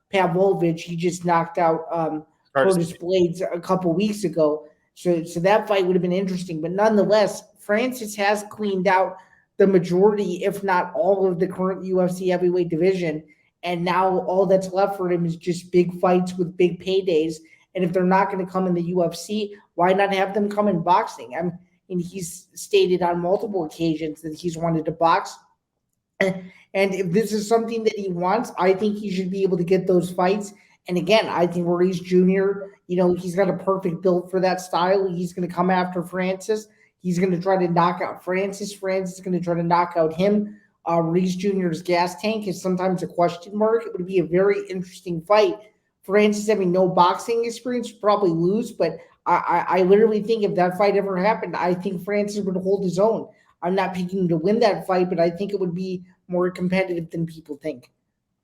Pavlovich. He just knocked out Curtis Blades a couple weeks ago. So that fight would have been interesting. But nonetheless, Francis has cleaned out the majority, if not all, of the current UFC heavyweight division. And now all that's left for him is just big fights with big paydays. And if they're not going to come in the UFC, why not have them come in boxing? He's stated on multiple occasions that he's wanted to box. And if this is something that he wants, I think he should be able to get those fights. And again, I think Maurice Jr., he's got a perfect build for that style. He's going to come after Francis. He's going to try to knock out Francis. Francis is going to try to knock out him. Maurice Jr.'s gas tank is sometimes a question mark. It would be a very interesting fight. Francis having no boxing experience would probably lose, but I literally think if that fight ever happened, I think Francis would hold his own. I'm not picking him to win that fight, but I think it would be more competitive than people think.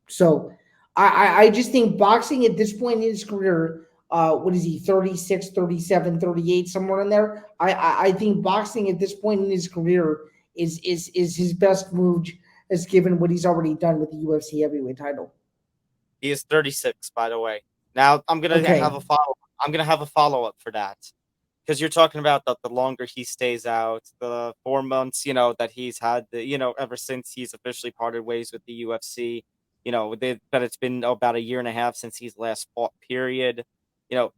So I just think boxing at this point in his career, what is he, 36, 37, 38, somewhere in there? I think boxing at this point in his career is his best move, as given what he's already done with the UFC heavyweight title. He is 36, by the way. Now I'm gonna have a follow. I'm gonna have a follow up for that, because you're talking about the longer he stays out, the 4 months, that he's had, ever since he's officially parted ways with the UFC. But it's been about a year and a half since he's last fought. Period. Do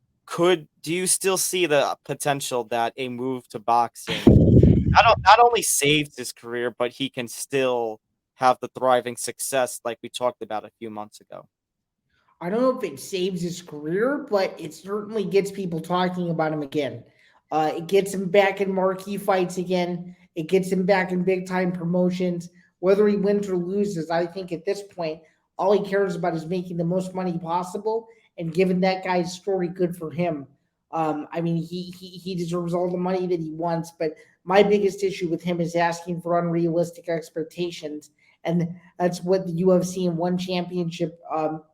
you still see the potential that a move to boxing not only saves his career, but he can still have the thriving success like we talked about a few months ago? I don't know if it saves his career, but it certainly gets people talking about him again. It gets him back in marquee fights again. It gets him back in big time promotions. Whether he wins or loses, I think at this point, all he cares about is making the most money possible. And given that guy's story, good for him. He deserves all the money that he wants. But my biggest issue with him is asking for unrealistic expectations. And that's what the UFC and one championship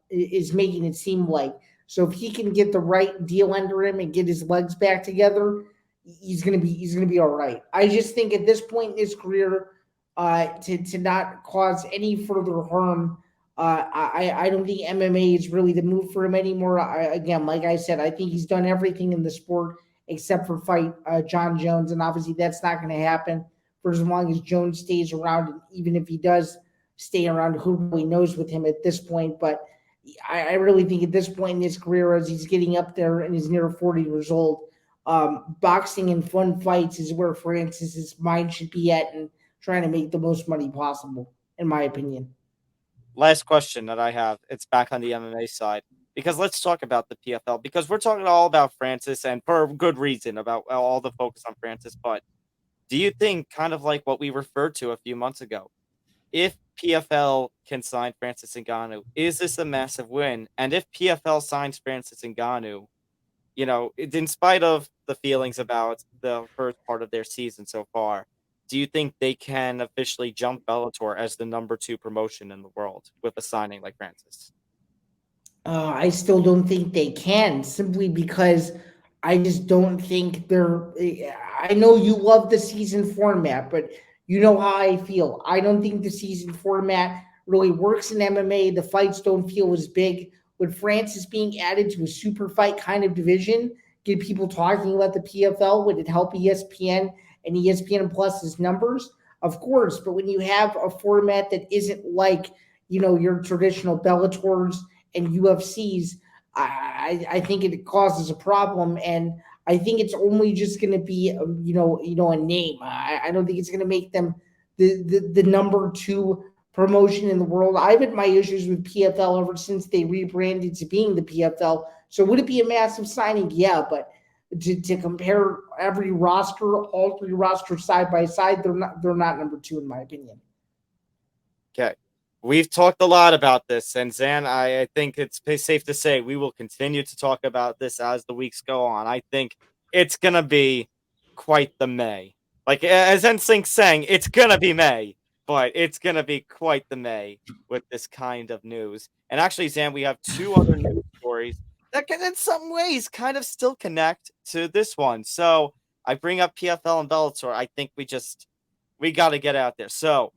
is making it seem like. So if he can get the right deal under him and get his legs back together, he's gonna be all right. I just think at this point in his career, to not cause any further harm, I don't think MMA is really the move for him anymore. Again, like I said, I think he's done everything in the sport except for fight John Jones, and obviously that's not going to happen for as long as Jones stays around. And even if he does stay around, who really knows with him at this point? But I really think at this point in his career, as he's getting up there and he's near 40 years old, boxing and fun fights is where Francis's mind should be at, and trying to make the most money possible, in my opinion. Last question that I have, it's back on the MMA side, because let's talk about the PFL, because we're talking all about Francis, and for good reason, about all the focus on Francis. But do you think, kind of like what we referred to a few months ago, if PFL can sign Francis Ngannou, is this a massive win? And if PFL signs Francis Ngannou, in spite of the feelings about the first part of their season so far, do you think they can officially jump Bellator as the number 2 promotion in the world with a signing like Francis? I still don't think they can, simply because I just don't think they're. I know you love the season format, but you know how I feel. I don't think the season format really works in MMA. The fights don't feel as big. With Francis being added to a super fight kind of division, get people talking about the PFL? Would it help ESPN and ESPN Plus's numbers? Of course, but when you have a format that isn't like, your traditional Bellators and UFCs, I think it causes a problem, and I think it's only just going to be, a name. I don't think it's going to make them the number 2 promotion in the world. I've had my issues with PFL ever since they rebranded to being the PFL. So would it be a massive signing? Yeah, but to compare every roster, all 3 rosters side by side, they're not number 2 in my opinion. Okay. We've talked a lot about this, and Zan, I think it's safe to say we will continue to talk about this as the weeks go on. I think it's going to be quite the May. Like, as NSYNC's saying, it's going to be May, but it's going to be quite the May with this kind of news. And actually, Zan, we have 2 other news stories that can, in some ways, kind of still connect to this one. So I bring up PFL and Bellator. I think we got to get out there. So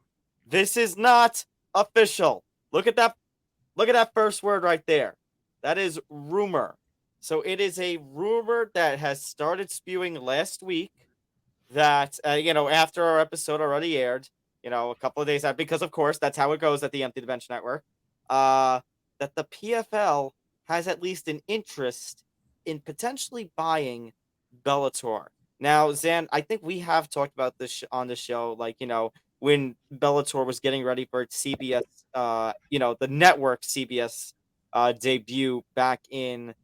this is not official. Look at that first word right there. That is rumor. So it is a rumor that has started spewing last week that after our episode already aired, a couple of days after, because of course that's how it goes at the Empty the Bench Network, that the PFL has at least an interest in potentially buying Bellator. Now, Zan, I think we have talked about this on the show, when Bellator was getting ready for its CBS, the network CBS debut back in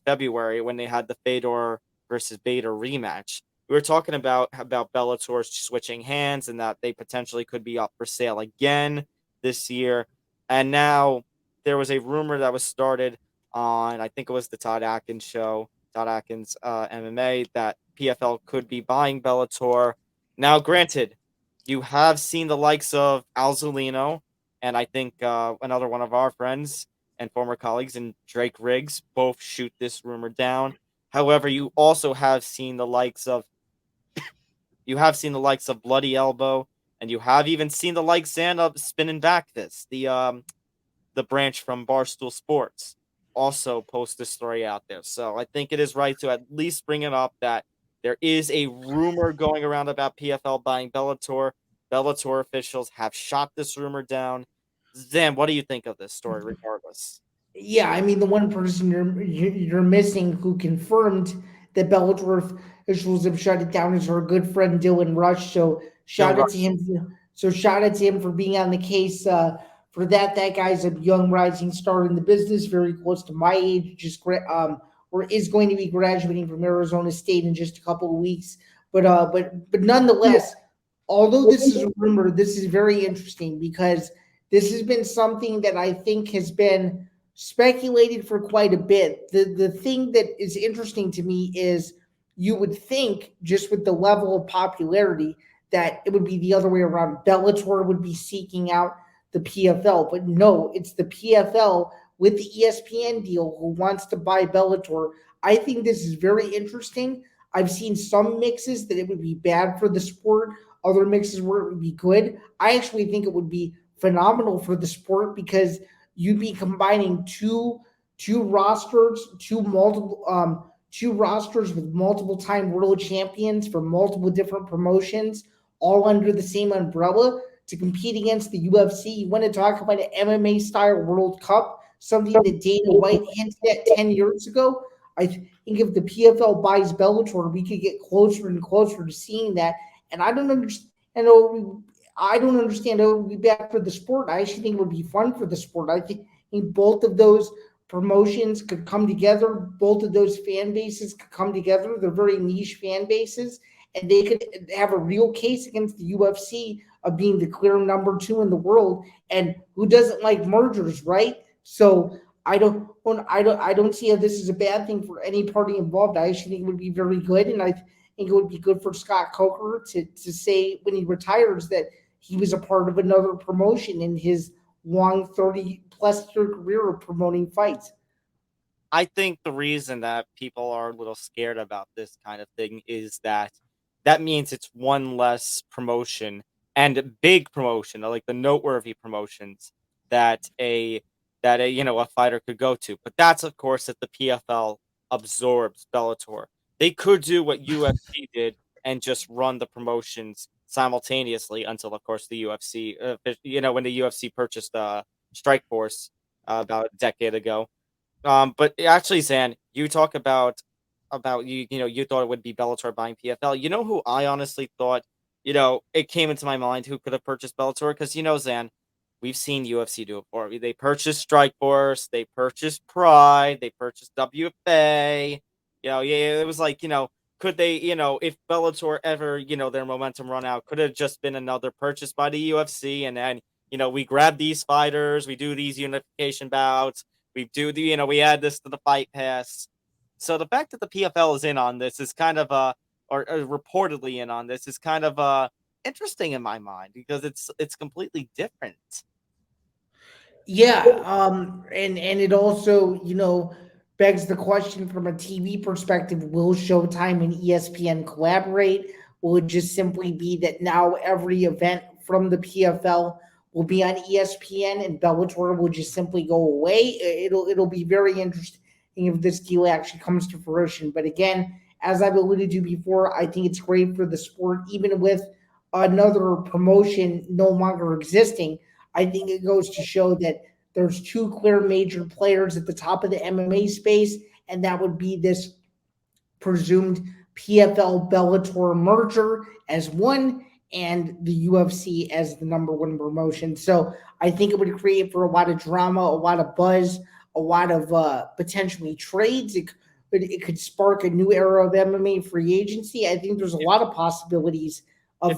February when they had the Fedor versus Bader rematch. We were talking about Bellator switching hands and that they potentially could be up for sale again this year. And now there was a rumor that was started on, I think it was the Todd Atkins show, Todd Atkins MMA, that PFL could be buying Bellator. Now, granted, you have seen the likes of Al Zulino, and I think another one of our friends and former colleagues, and Drake Riggs, both shoot this rumor down. However, you also have seen the likes of Bloody Elbow, and you have even seen the likes of Spinning Back This, the branch from Barstool Sports, also post this story out there. So I think it is right to at least bring it up that there is a rumor going around about PFL buying Bellator. Bellator officials have shot this rumor down. Zan, what do you think of this story regardless? Yeah, I mean, the one person you're missing who confirmed that Bellator officials have shut it down is our good friend Dylan Rush. So shout out to him for being on the case for that. That guy's a young rising star in the business, very close to my age, or is going to be graduating from Arizona State in just a couple of weeks. But nonetheless, although this is a rumor, this is very interesting because this has been something that I think has been speculated for quite a bit. The thing that is interesting to me is you would think, just with the level of popularity, that it would be the other way around. Bellator would be seeking out the PFL, but no, it's the PFL with the ESPN deal who wants to buy Bellator. I think this is very interesting. I've seen some mixes that it would be bad for the sport, other mixes where it would be good. I actually think it would be phenomenal for the sport because you'd be combining two rosters, two rosters with multiple time world champions for multiple different promotions, all under the same umbrella to compete against the UFC. You want to talk about an MMA style World Cup, something that Dana White hinted at 10 years ago. I think if the PFL buys Bellator, we could get closer and closer to seeing that. And I don't understand. I don't understand how it would be bad for the sport. I actually think it would be fun for the sport. I think both of those promotions could come together. Both of those fan bases could come together. They're very niche fan bases, and they could have a real case against the UFC of being the clear number 2 in the world. And who doesn't like mergers, right? So I don't see how this is a bad thing for any party involved. I actually think it would be very good, and I think it would be good for Scott Coker to say when he retires that he was a part of another promotion in his long 30-plus year career of promoting fights. I think the reason that people are a little scared about this kind of thing is that means it's one less promotion and a big promotion, like the noteworthy promotions that a fighter could go to. But that's, of course, at the PFL absorbs Bellator. They could do what UFC did and just run the promotions simultaneously until, of course, the UFC, when the UFC purchased Strikeforce about a decade ago. But actually, Zan, you talk about you thought it would be Bellator buying PFL. You know who I honestly thought, it came into my mind who could have purchased Bellator? Because, Zan, we've seen UFC do it before. They purchased Strikeforce, they purchased Pride, they purchased WFA. Yeah, it was like, could they, if Bellator ever, their momentum run out, could have just been another purchase by the UFC, and then, we grab these fighters, we do these unification bouts, we do we add this to the fight pass. So the fact that the PFL is in on this is kind of or reportedly in on this is kind of interesting in my mind because it's completely different. Yeah, and it also, begs the question from a TV perspective: will Showtime and ESPN collaborate? Will it just simply be that now every event from the PFL will be on ESPN and Bellator will just simply go away? It'll be very interesting if this deal actually comes to fruition. But again, as I've alluded to before, I think it's great for the sport, even with another promotion no longer existing. I think it goes to show that there's two clear major players at the top of the MMA space, and that would be this presumed PFL Bellator merger as one, and the UFC as the number one promotion. So I think it would create for a lot of drama, a lot of buzz, a lot of potentially trades. It could spark a new era of MMA free agency. I think there's a lot of possibilities of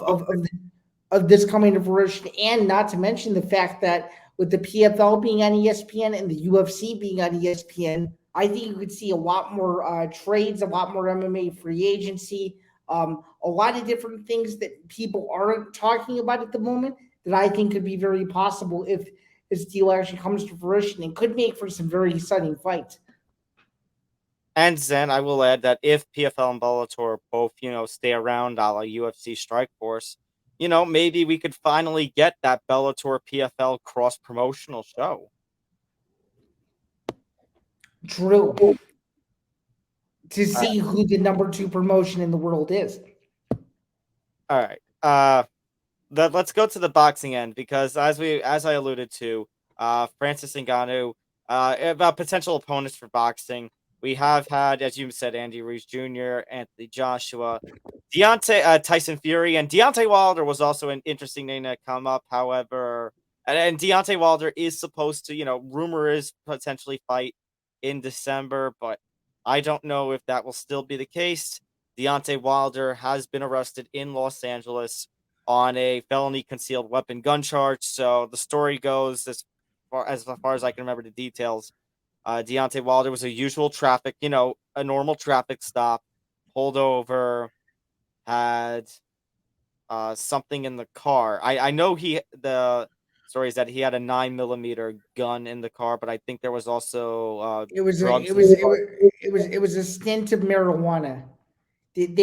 this coming to fruition, and not to mention the fact that with the PFL being on ESPN and the UFC being on ESPN, I think you could see a lot more trades, a lot more MMA free agency, a lot of different things that people aren't talking about at the moment that I think could be very possible if this deal actually comes to fruition and could make for some very exciting fights. And then I will add that if PFL and Bellator both, stay around a la UFC Strikeforce, maybe we could finally get that Bellator PFL cross promotional show. True. To see who the number two promotion in the world is. All right. Let's go to the boxing end because as I alluded to, Francis Ngannou, about potential opponents for boxing. We have had, as you said, Andy Ruiz Jr., Anthony Joshua, Tyson Fury, and Deontay Wilder was also an interesting name that come up. However, and Deontay Wilder is supposed to, rumor is potentially fight in December, but I don't know if that will still be the case. Deontay Wilder has been arrested in Los Angeles on a felony concealed weapon gun charge. So the story goes as far as I can remember the details. Deontay Wilder was a usual traffic, a normal traffic stop, pulled over, had something in the car. I know the story is that he had a 9mm gun in the car, but I think there was also drugs. It was a stint of marijuana. They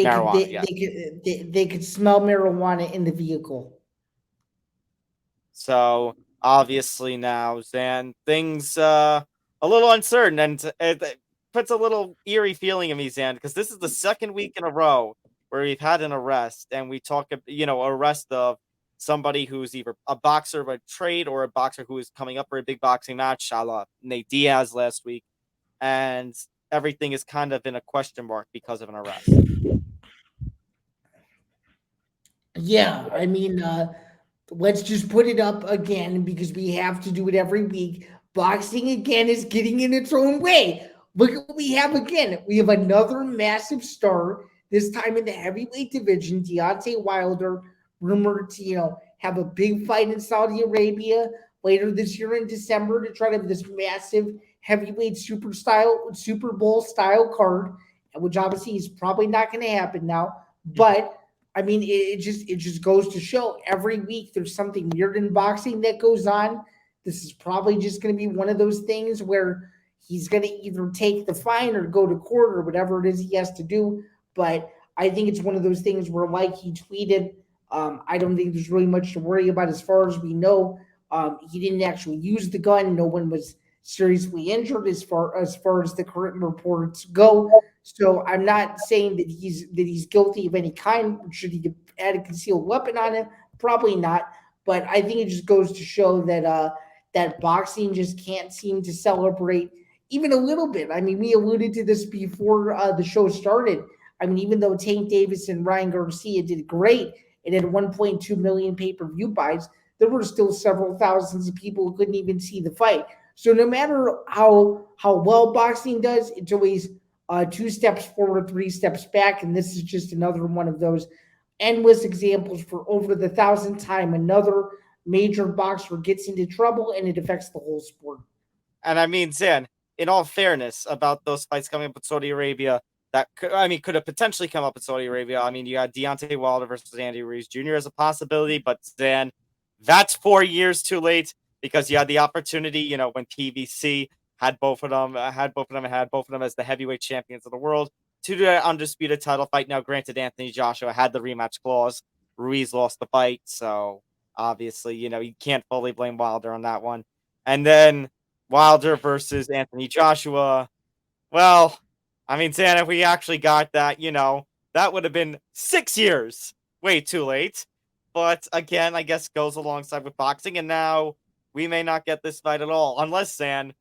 could smell marijuana in the vehicle. So obviously now, Zan, things a little uncertain, and it puts a little eerie feeling in me, Zan, because this is the second week in a row where we've had an arrest, and we talk, arrest of somebody who's either a boxer by trade or a boxer who is coming up for a big boxing match, a la Nate Diaz last week, and everything is kind of in a question mark because of an arrest. Yeah, I mean, let's just put it up again because we have to do it every week. Boxing again is getting in its own way. Look at what we have again. We have another massive star, this time in the heavyweight division, Deontay Wilder, rumored to, have a big fight in Saudi Arabia later this year in December to try to have this massive heavyweight Super Bowl style card, which obviously is probably not going to happen now. But I mean, it just goes to show every week there's something weird in boxing that goes on. This is probably just going to be one of those things where he's going to either take the fine or go to court or whatever it is he has to do. But I think it's one of those things where, like he tweeted, I don't think there's really much to worry about as far as we know. He didn't actually use the gun. No one was seriously injured as far as the current reports go. So I'm not saying that he's guilty of any kind. Should he add a concealed weapon on him? Probably not. But I think it just goes to show that that boxing just can't seem to celebrate even a little bit. I mean, we alluded to this before the show started. I mean, even though Tank Davis and Ryan Garcia did great and had 1.2 million pay-per-view buys, there were still several thousands of people who couldn't even see the fight. So no matter how well boxing does, it's always 2 steps forward, 3 steps back, and this is just another one of those endless examples for over the 1,000th time another major boxer gets into trouble and it affects the whole sport. And I mean, Zan, in all fairness about those fights coming up with Saudi Arabia, that could have potentially come up in Saudi Arabia. I mean, you had Deontay Wilder versus Andy Ruiz Jr. as a possibility, but Zan, that's 4 years too late because you had the opportunity, when PBC had both of them as the heavyweight champions of the world to do an undisputed title fight. Now, granted, Anthony Joshua had the rematch clause. Ruiz lost the fight, so obviously, you can't fully blame Wilder on that one. And then Wilder versus Anthony Joshua. Well, I mean, Zan, if we actually got that, that would have been 6 years. Way too late. But again, I guess goes alongside with boxing. And now we may not get this fight at all. Unless, Zan,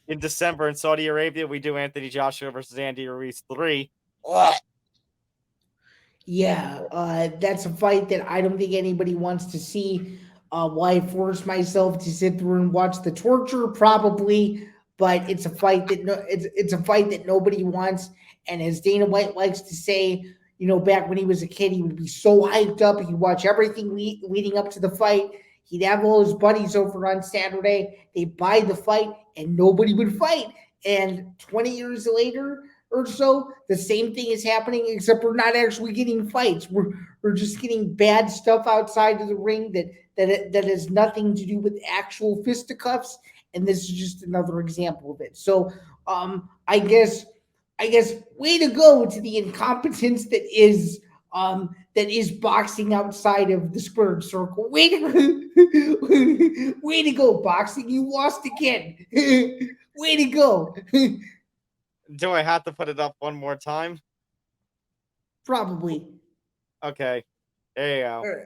in December in Saudi Arabia, we do Anthony Joshua versus Andy Ruiz 3. Ugh. Yeah, that's a fight that I don't think anybody wants to see. Will I force myself to sit through and watch the torture? Probably, but it's a fight that it's a fight that nobody wants. And as Dana White likes to say, back when he was a kid, he would be so hyped up. He'd watch everything leading up to the fight. He'd have all his buddies over on Saturday. They'd buy the fight, and nobody would fight. And 20 years later or so, the same thing is happening, except we're not actually getting fights. We're just getting bad stuff outside of the ring that has nothing to do with actual fisticuffs. And this is just another example of it. So I guess way to go to the incompetence that is boxing outside of the squared circle. Way to go, boxing. You lost again. Way to go. Do I have to put it up one more time? Probably. Okay. There you go.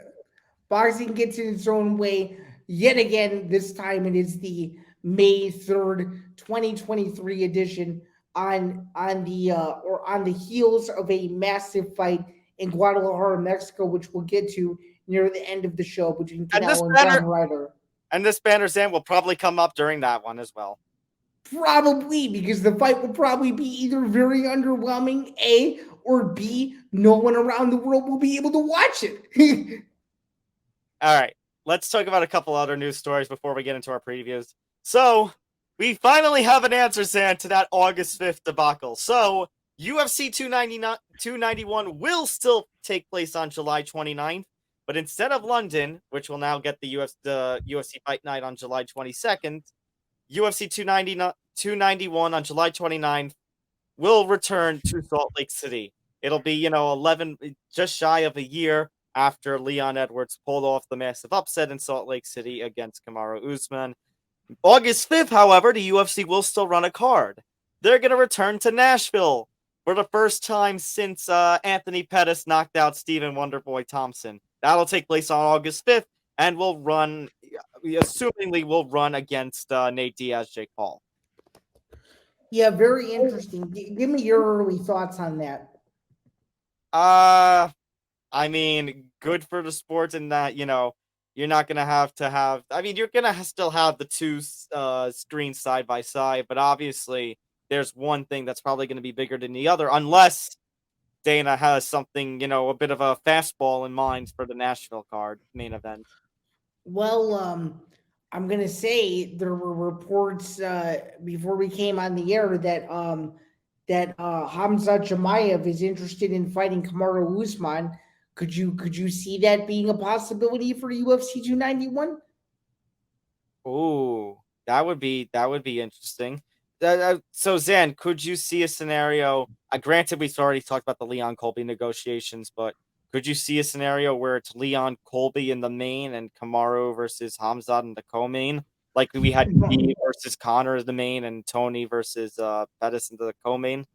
Boxing gets in its own way yet again. This time it is the May 3rd, 2023 edition on the heels of a massive fight in Guadalajara, Mexico, which we'll get to near the end of the show between Canelo and John Ryder. And this banner, Sam, will probably come up during that one as well. Probably, because the fight will probably be either very underwhelming, A, or B, no one around the world will be able to watch it. All right, let's talk about a couple other news stories before we get into our previews. So, we finally have an answer, Sam, to that August 5th debacle. So, UFC 291 will still take place on July 29th, but instead of London, which will now get the UFC Fight Night on July 22nd, UFC 291 on July 29th will return to Salt Lake City. It'll be, 11, just shy of a year after Leon Edwards pulled off the massive upset in Salt Lake City against Kamaru Usman. August 5th, however, the UFC will still run a card. They're going to return to Nashville for the first time since Anthony Pettis knocked out Stephen Wonderboy Thompson. That'll take place on August 5th and will run, assumingly will run against Nate Diaz, Jake Paul. Yeah, very interesting. Give me your early thoughts on that. I mean, good for the sport in that, you're not going to have, I mean, you're going to still have the two screens side by side, but obviously there's one thing that's probably going to be bigger than the other, unless Dana has something, a bit of a fastball in mind for the Nashville card main event. Well, I'm going to say there were reports before we came on the air that Hamza Chimaev is interested in fighting Kamaru Usman. Could you see that being a possibility for UFC 291? Oh, that would be interesting. So Zan, could you see a scenario? Granted, we've already talked about the Leon Colby negotiations, but could you see a scenario where it's Leon Colby in the main and Kamaru versus Hamzat in the co-main? Like we had me versus Connor as the main, and Tony versus Pettis into the co-main.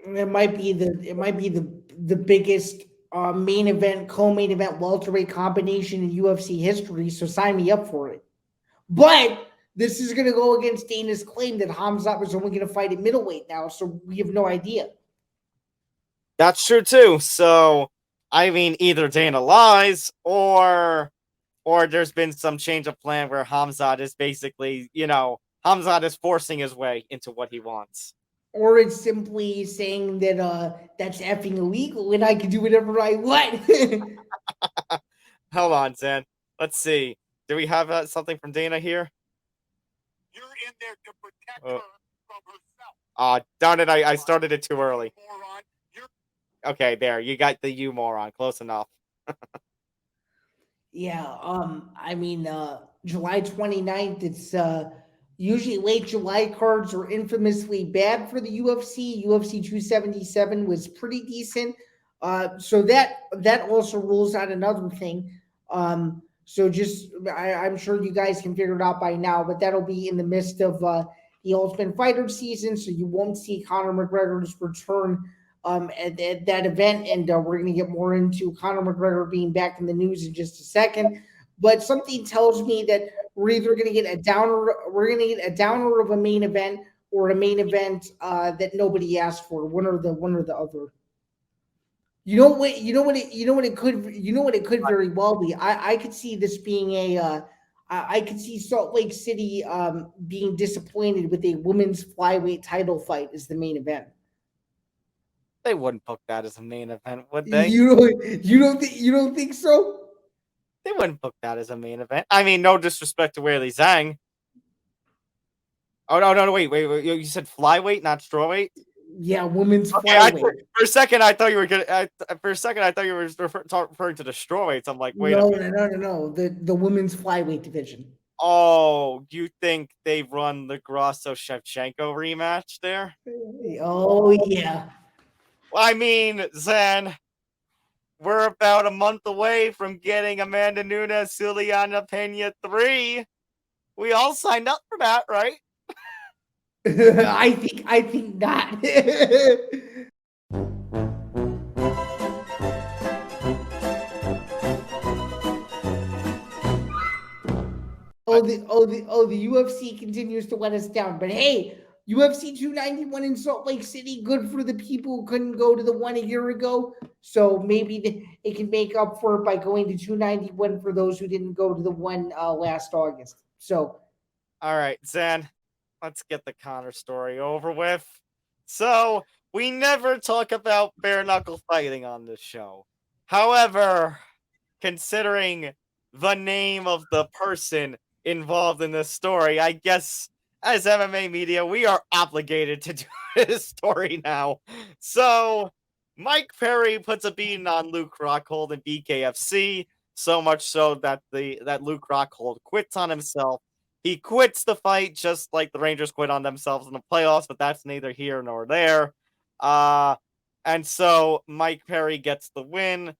It might be the biggest main event, co-main event welterweight combination in UFC history. So sign me up for it. But this is going to go against Dana's claim that Khamzat was only going to fight at middleweight now. So we have no idea. That's true too. So I mean, either Dana lies or there's been some change of plan where Khamzat is basically, Khamzat is forcing his way into what he wants. Or it's simply saying that that's effing illegal and I can do whatever I want. Hold on, Zain. Let's see. Do we have something from Dana here? You're in there to protect her from herself. Darn it, I started it too early. Moron. Okay, there. You got the you moron. Close enough. Yeah, I mean, July 29th, it's usually late July cards are infamously bad for the UFC. UFC 277 was pretty decent. So that also rules out another thing. So just, I'm sure you guys can figure it out by now, but that'll be in the midst of the Ultimate Fighter season, so you won't see Conor McGregor's return at that event, and we're going to get more into Conor McGregor being back in the news in just a second. But something tells me that we're either going to get a downer of a main event or a main event that nobody asked for, one or the other. You know what it could very well be. I could see this being I could see Salt Lake City being disappointed with a women's flyweight title fight as the main event. They wouldn't book that as a main event, would they? You don't think so? They wouldn't book that as a main event. I mean, no disrespect to Weili Zhang. Oh no! Wait! You said flyweight, not strawweight. Yeah, women's Okay, flyweight. For a second, I thought you were referring to the strawweights. I'm like, wait a minute. No. The women's flyweight division. Oh, you think they run the Grasso Shevchenko rematch there? Oh yeah. I mean, Zain, we're about a month away from getting Amanda Nunes, Juliana Pena 3. We all signed up for that, right? I think not. The UFC continues to let us down. But hey, UFC 291 in Salt Lake City, good for the people who couldn't go to the one a year ago. So maybe it can make up for it by going to 291 for those who didn't go to the one last August. So, all right, Zain, let's get the Conor story over with. So, we never talk about bare knuckle fighting on this show. However, considering the name of the person involved in this story, I guess as MMA media, we are obligated to do this story now. So, Mike Perry puts a beating on Luke Rockhold in BKFC, so much so that Luke Rockhold quits on himself. He quits the fight just like the Rangers quit on themselves in the playoffs, but that's neither here nor there. And so Mike Perry gets the win,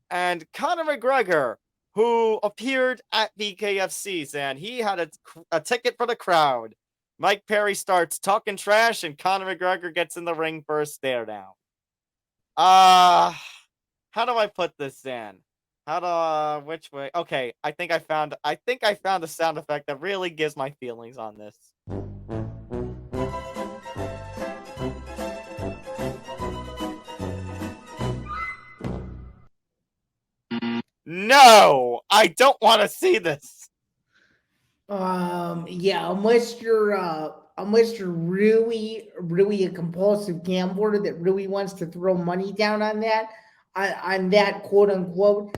and Conor McGregor, who appeared at BKFC, and he had a ticket for the crowd. Mike Perry starts talking trash, and Conor McGregor gets in the ring for a stare down. How do I put this in? Which way? Okay, I think I found a sound effect that really gives my feelings on this. No, I don't want to see this. Yeah, unless you're really a compulsive gambler that really wants to throw money down on that quote unquote,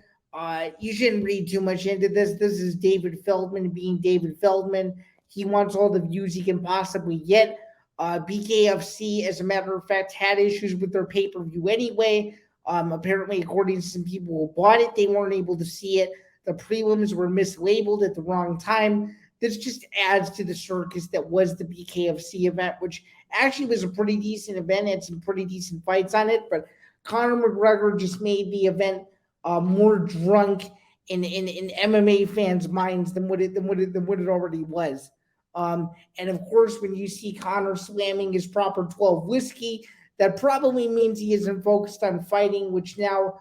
you shouldn't read too much into this. This is David Feldman being David Feldman. He wants all the views he can possibly get. BKFC, as a matter of fact, had issues with their pay-per-view anyway. Apparently, according to some people who bought it, they weren't able to see it. The prelims were mislabeled at the wrong time. This just adds to the circus that was the BKFC event, which actually was a pretty decent event, had some pretty decent fights on it. But Conor McGregor just made the event more drunk in MMA fans' minds than what it already was. And of course, when you see Conor slamming his proper 12 whiskey, that probably means he isn't focused on fighting, which now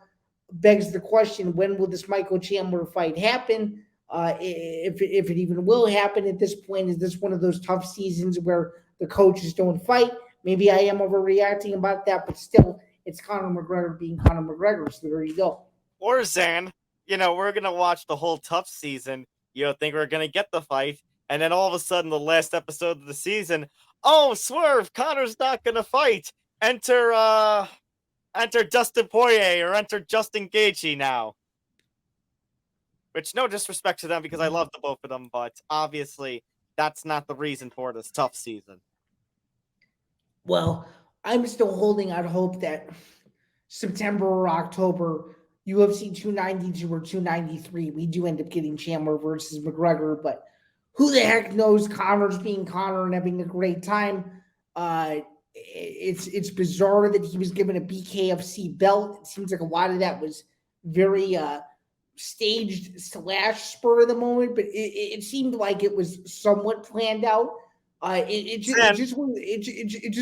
begs the question, when will this Michael Chandler fight happen? If it even will happen at this point, is this one of those tough seasons where the coaches don't fight? Maybe I am overreacting about that, but still, it's Conor McGregor being Conor McGregor, so there you go. Or Zain, we're going to watch the whole tough season. You don't think we're going to get the fight. And then all of a sudden, the last episode of the season, oh, swerve, Conor's not going to fight. Enter Dustin Poirier or enter Justin Gaethje now. Which, no disrespect to them because I love the both of them, but obviously that's not the reason for this tough season. Well, I'm still holding out hope that September or October, UFC 292 or 293, we do end up getting Chandler versus McGregor, but who the heck knows? Conor's being Conor and having a great time. It's bizarre that he was given a BKFC belt. It seems like a lot of that was very staged / spur of the moment, but it seemed like it was somewhat planned out. It just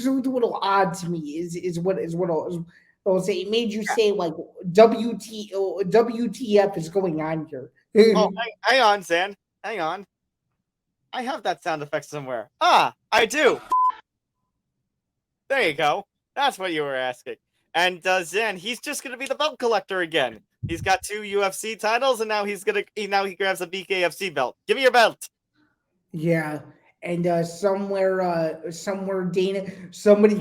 looked a little odd to me. Is what I'll say. It made you say like WTF is going on here. Oh, hang on, Zain. Hang on. I have that sound effect somewhere. Ah, I do. There you go. That's what you were asking. And Zain, he's just gonna be the belt collector again. He's got 2 UFC titles, and now he grabs a BKFC belt. Give me your belt. Yeah, and somebody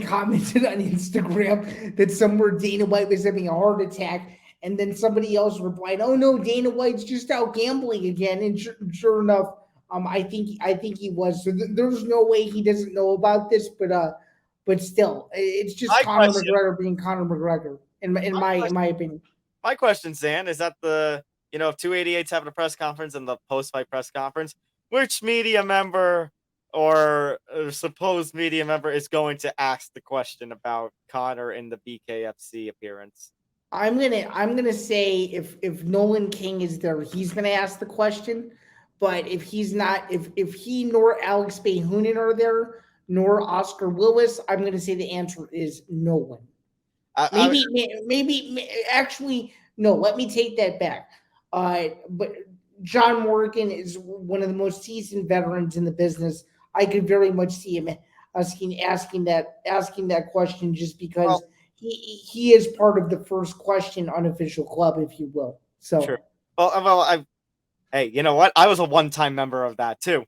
commented on Instagram that somewhere Dana White was having a heart attack, and then somebody else replied, "Oh no, Dana White's just out gambling again." And sure enough, I think he was. So there's no way he doesn't know about this, but still, it's just Conor McGregor being Conor McGregor, in my opinion. My question, Zain, is that if 288's having a press conference and the post-fight press conference, which media member or supposed media member is going to ask the question about Conor in the BKFC appearance? I'm gonna say if Nolan King is there, he's gonna ask the question. But if he's not, if he nor Alex Behunin are there, nor Oscar Willis, I'm gonna say the answer is no one. Maybe actually, no, let me take that back. But John Morgan is one of the most seasoned veterans in the business. I could very much see him asking that question just because he is part of the First Question unofficial club, if you will. So, sure. Hey, you know what? I was a one-time member of that too.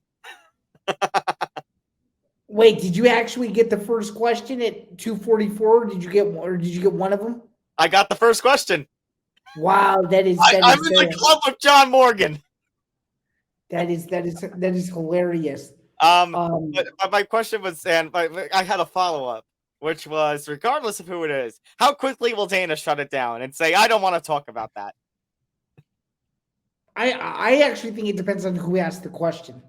Wait, did you actually get the First Question at 244? Did you get one of them? I got the First Question. Wow, I'm in the club with John Morgan. That is hilarious. But my question was, and I had a follow-up, which was, regardless of who it is, how quickly will Dana shut it down and say, "I don't want to talk about that"? I actually think it depends on who asked the question.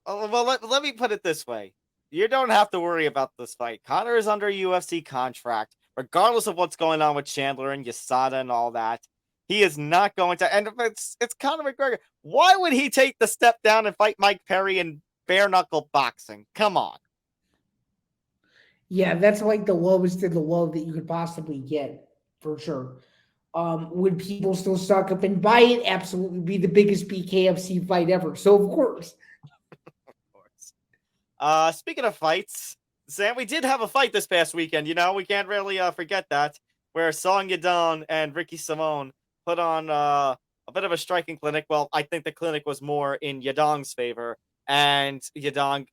Oh, well, let me put it this way. You don't have to worry about this fight. Conor is under a UFC contract, regardless of what's going on with Chandler and USADA and all that. He is not going to, and it's Conor McGregor. Why would he take the step down and fight Mike Perry in bare-knuckle boxing? Come on. Yeah, that's like the lowest of the low that you could possibly get, for sure. Would people still suck up and buy it? Absolutely, be the biggest BKFC fight ever. So of course. Speaking of fights, Sam, we did have a fight this past weekend. We can't really forget that, where Song Yadong and Ricky Simone put on a bit of a striking clinic. Well, I think the clinic was more in Yadong's favor, and Yadong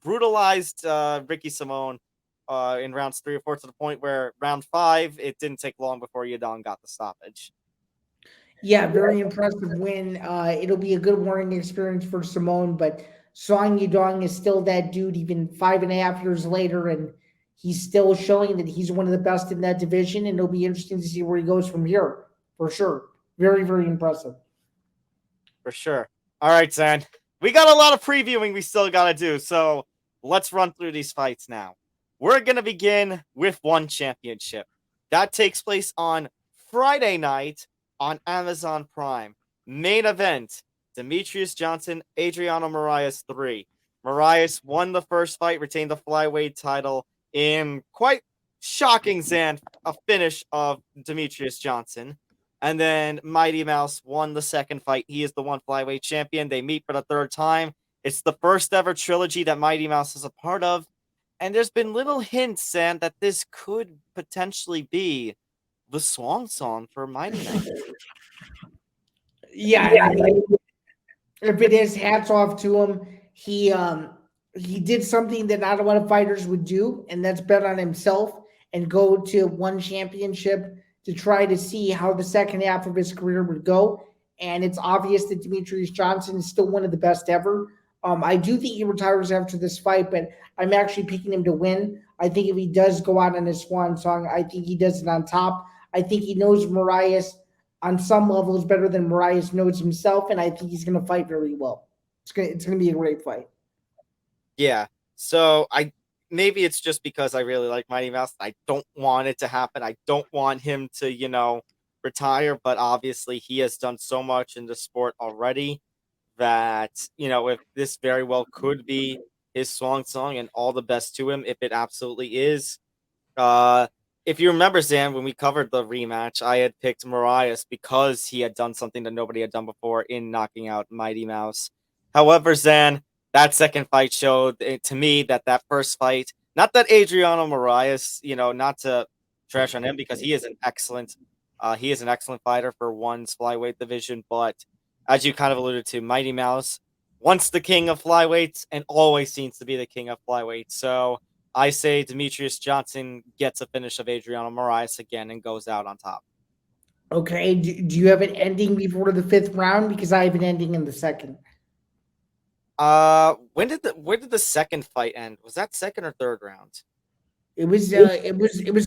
brutalized Ricky Simone in rounds 3 or 4 to the point where round 5, it didn't take long before Yadong got the stoppage. Yeah, very impressive win. It'll be a good learning experience for Simone, but Song Yadong is still that dude even 5.5 years later, and he's still showing that he's one of the best in that division, and it'll be interesting to see where he goes from here, for sure. Very, very impressive. For sure. All right, Zain. We got a lot of previewing we still got to do, so let's run through these fights now. We're going to begin with one championship. That takes place on Friday night on Amazon Prime. Main event, Demetrius Johnson, Adriano Moraes 3. Moraes won the first fight, retained the flyweight title in quite shocking, Zan, a finish of Demetrius Johnson. And then Mighty Mouse won the second fight. He is the one flyweight champion. They meet for the third time. It's the first ever trilogy that Mighty Mouse is a part of. And there's been little hints, Sam, that this could potentially be the swan song for Mighty Mouse. Yeah, I mean, if it is, hats off to him. He did something that not a lot of fighters would do, and that's bet on himself and go to one championship to try to see how the second half of his career would go. And it's obvious that Demetrius Johnson is still one of the best ever. I do think he retires after this fight, but I'm actually picking him to win. I think if he does go out on his swan song, I think he does it on top. I think he knows Moraes on some levels better than Moraes knows himself, and I think he's going to fight very well. It's going to be a great fight. Yeah. So maybe it's just because I really like Mighty Mouse. I don't want it to happen. I don't want him to, retire, but obviously he has done so much in the sport already that, if this very well could be his swan song, and all the best to him if it absolutely is. If you remember, Zan, when we covered the rematch, I had picked Moraes because he had done something that nobody had done before in knocking out Mighty Mouse. However, Zan, that second fight showed to me that first fight, not that Adriano Moraes, not to trash on him because he is an excellent fighter for one's flyweight division, but as you kind of alluded to, Mighty Mouse, once the king of flyweights and always seems to be the king of flyweights. So I say Demetrius Johnson gets a finish of Adriano Moraes again and goes out on top. Okay. Do you have an ending before the fifth round? Because I have an ending in the second. Where did the second fight end? Was that second or third round? It was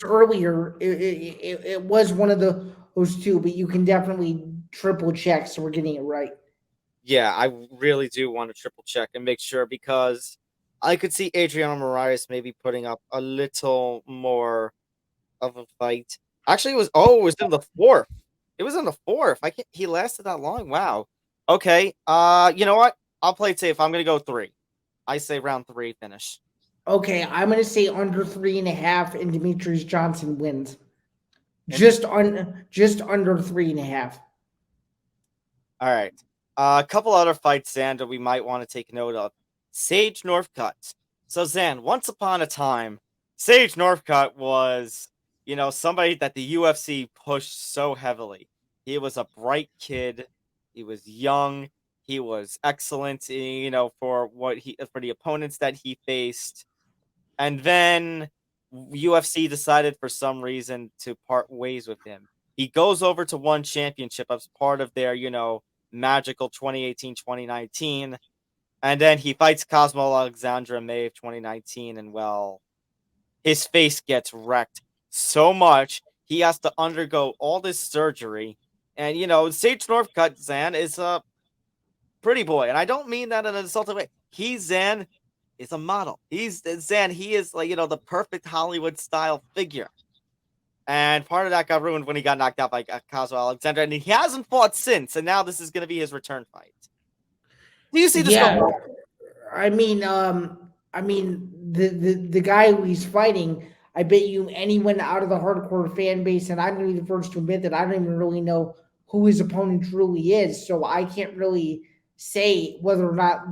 earlier. It was one of those two, but you can definitely triple check, so we're getting it right. Yeah, I really do want to triple check and make sure, because I could see Adriano Moraes maybe putting up a little more of a fight. Actually, it was in the fourth. It was in the fourth. He lasted that long. Wow. Okay. You know what? I'll play it safe. I'm gonna go 3. I say round 3 finish. Okay, I'm gonna say under 3.5, and Demetrius Johnson wins. Just under 3.5. All right. A couple other fights, Zan, that we might want to take note of. Sage Northcutt. So, Zan, once upon a time, Sage Northcutt was, somebody that the UFC pushed so heavily. He was a bright kid. He was young. He was excellent, for the opponents that he faced. And then UFC decided for some reason to part ways with him. He goes over to One Championship as part of their, magical 2018-2019. And then he fights Cosmo Alexandra in May of 2019. And, well, his face gets wrecked so much. He has to undergo all this surgery. And, Sage Northcutt, Zan, is a pretty boy. And I don't mean that in an insulting way. Zan is a model. He is like, the perfect Hollywood style figure. And part of that got ruined when he got knocked out by Cosmo Alexander, and he hasn't fought since. And now this is going to be his return fight. Do you see this? Yeah, I mean, the guy who he's fighting, I bet you anyone out of the hardcore fan base, and I'm going to be the first to admit that I don't even really know who his opponent truly is, so I can't really say whether or not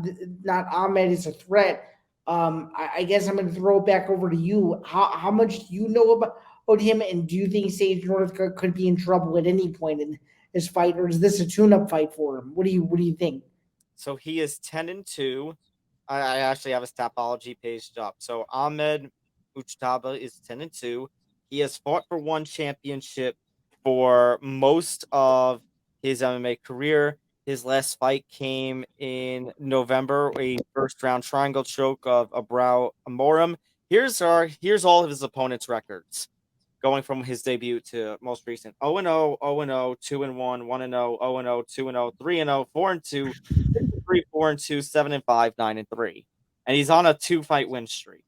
Ahmed is a threat. I guess I'm going to throw it back over to you. How much do you know about him, and do you think Sage Northcutt could be in trouble at any point in his fight, or is this a tune-up fight for him? What do you think? So he is 10-2. I actually have his Tapology page up. So Ahmed Mujtaba is 10-2. He has fought for One Championship for most of his MMA career. His last fight came in November, a first-round triangle choke of Abrao Amorim. Here's all of his opponents' records, going from his debut to most recent: 0-0, 0-0, 2-1, 1-0, 0-0, 2-0, 3-0, 4-2, 3, 4-2, 7-5, 9-3, and he's on a 2-fight win streak.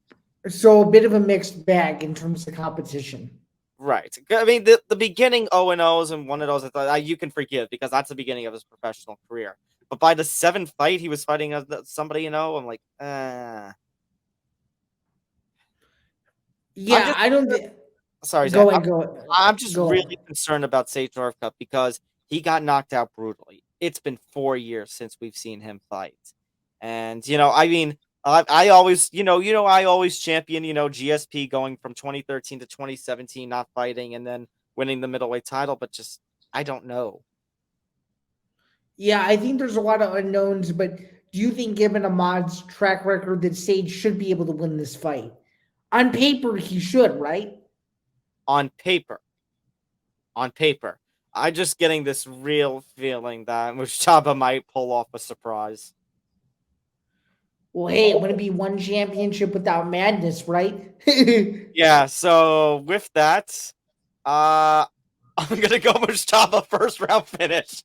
So a bit of a mixed bag in terms of competition. Right. I mean, the beginning 0-0s and 1-0s, you can forgive, because that's the beginning of his professional career. But by the 7th fight, he was fighting somebody, I'm like, Yeah, I don't think. sorry, Go Zach. ahead. I'm just Go really ahead. concerned about Sage Northcutt because he got knocked out brutally. It's been 4 years since we've seen him fight. And, I mean, I always, I always champion, GSP going from 2013 to 2017, not fighting and then winning the middleweight title, but just, I don't know. Yeah, I think there's a lot of unknowns, but do you think, given Ahmad's track record, that Sage should be able to win this fight? On paper, he should, right? On paper. I'm just getting this real feeling that Mustafa might pull off a surprise. Well, hey, it wouldn't be one championship without madness, right? Yeah, so with that, I'm gonna go Mustafa first round finish.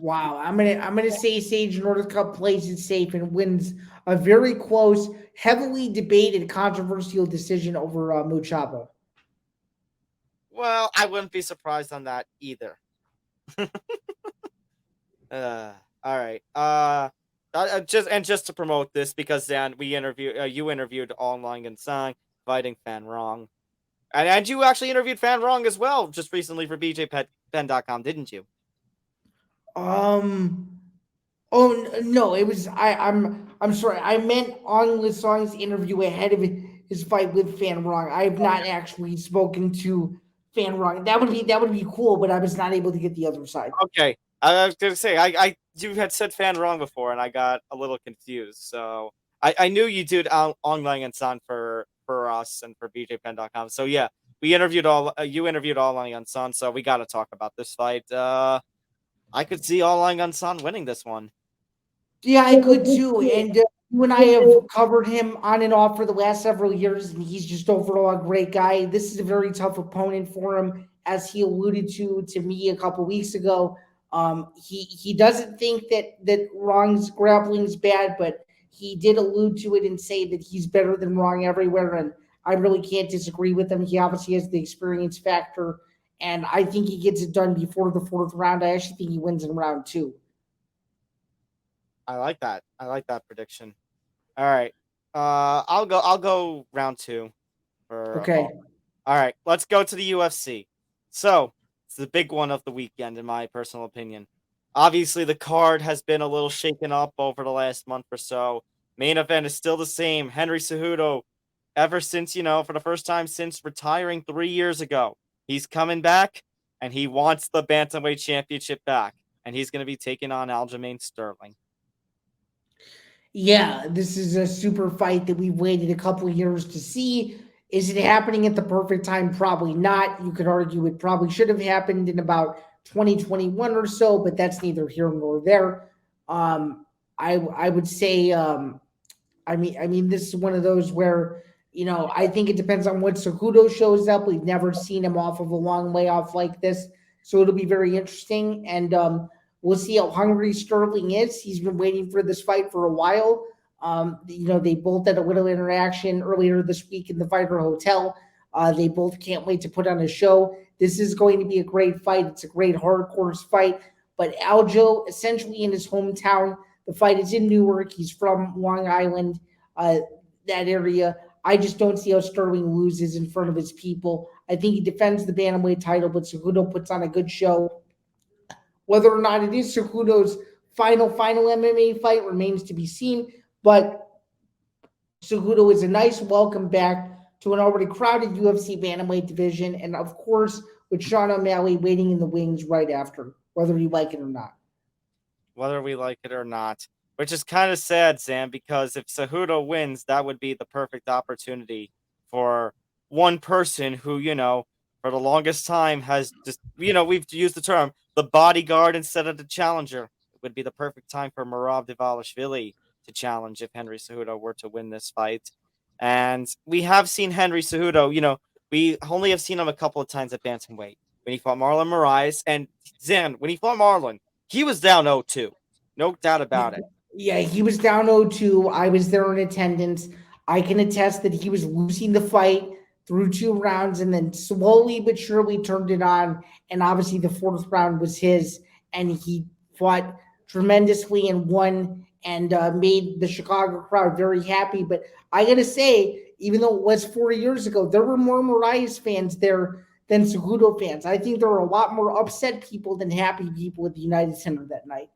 Wow, I'm gonna say Sage Northcutt plays it safe and wins a very close, heavily debated, controversial decision over Muchaba. Well, I wouldn't be surprised on that either. All right. Just to promote this, because Dan, you interviewed Online and Sang fighting Fan Wrong, and you actually interviewed Fan Wrong as well just recently for BJPen.com, didn't you? Oh no, it was I'm sorry. I meant on Lisong's interview ahead of his fight with Fan Wrong. I have not actually spoken to Fan Wrong. That would be cool, but I was not able to get the other side. Okay. I was gonna say you had said Fan Wrong before, and I got a little confused. So I knew you did Online and San for us and for BJPen.com. So yeah, you interviewed Online and San. So we got to talk about this fight. I could see Online and San winning this one. Yeah, I could too. And you and I have covered him on and off for the last several years, and he's just overall a great guy. This is a very tough opponent for him, as he alluded to me a couple weeks ago. He doesn't think that Wrong's grappling is bad, but he did allude to it and say that he's better than Wrong everywhere, and I really can't disagree with him. He obviously has the experience factor, and I think he gets it done before the 4th round. I actually think he wins in round 2. I like that. I like that prediction. All right. I'll go round 2. Okay. All right. Let's go to the UFC. So it's the big one of the weekend, in my personal opinion. Obviously, the card has been a little shaken up over the last month or so. Main event is still the same. Henry Cejudo, ever since, for the first time since retiring 3 years ago, he's coming back, and he wants the Bantamweight Championship back. And he's going to be taking on Aljamain Sterling. Yeah, this is a super fight that we've waited a couple of years to see. Is it happening at the perfect time? Probably not. You could argue it probably should have happened in about 2021 or so, but that's neither here nor there. I would say, I mean, this is one of those where, I think it depends on what Cejudo shows up. We've never seen him off of a long layoff like this, so it'll be very interesting. And we'll see how hungry Sterling is. He's been waiting for this fight for a while. They both had a little interaction earlier this week in the Fighter Hotel. They both can't wait to put on a show. This is going to be a great fight. It's a great hardcore fight. But Aljo, essentially in his hometown, the fight is in Newark. He's from Long Island, that area. I just don't see how Sterling loses in front of his people. I think he defends the Bantamweight title, but Cejudo puts on a good show. Whether or not it is Cejudo's final MMA fight remains to be seen, but Cejudo is a nice welcome back to an already crowded UFC Bantamweight division, and of course, with Sean O'Malley waiting in the wings right after, whether you like it or not. Whether we like it or not, which is kind of sad, Sam, because if Cejudo wins, that would be the perfect opportunity for one person who, for the longest time has just, we've used the term, the bodyguard instead of the challenger. It would be the perfect time for Merab Dvalishvili to challenge if Henry Cejudo were to win this fight. And we have seen Henry Cejudo, we only have seen him a couple of times at bantamweight. When he fought Marlon Moraes, and Zain, when he fought Marlon, he was down 0-2. No doubt about it. Yeah, he was down 0-2. I was there in attendance. I can attest that he was losing the fight through 2 rounds and then slowly but surely turned it on. And obviously the 4th round was his, and he fought tremendously and won and made the Chicago crowd very happy. But I got to say, even though it was 4 years ago, there were more Moraes fans there than Cejudo fans. I think there were a lot more upset people than happy people at the United Center that night.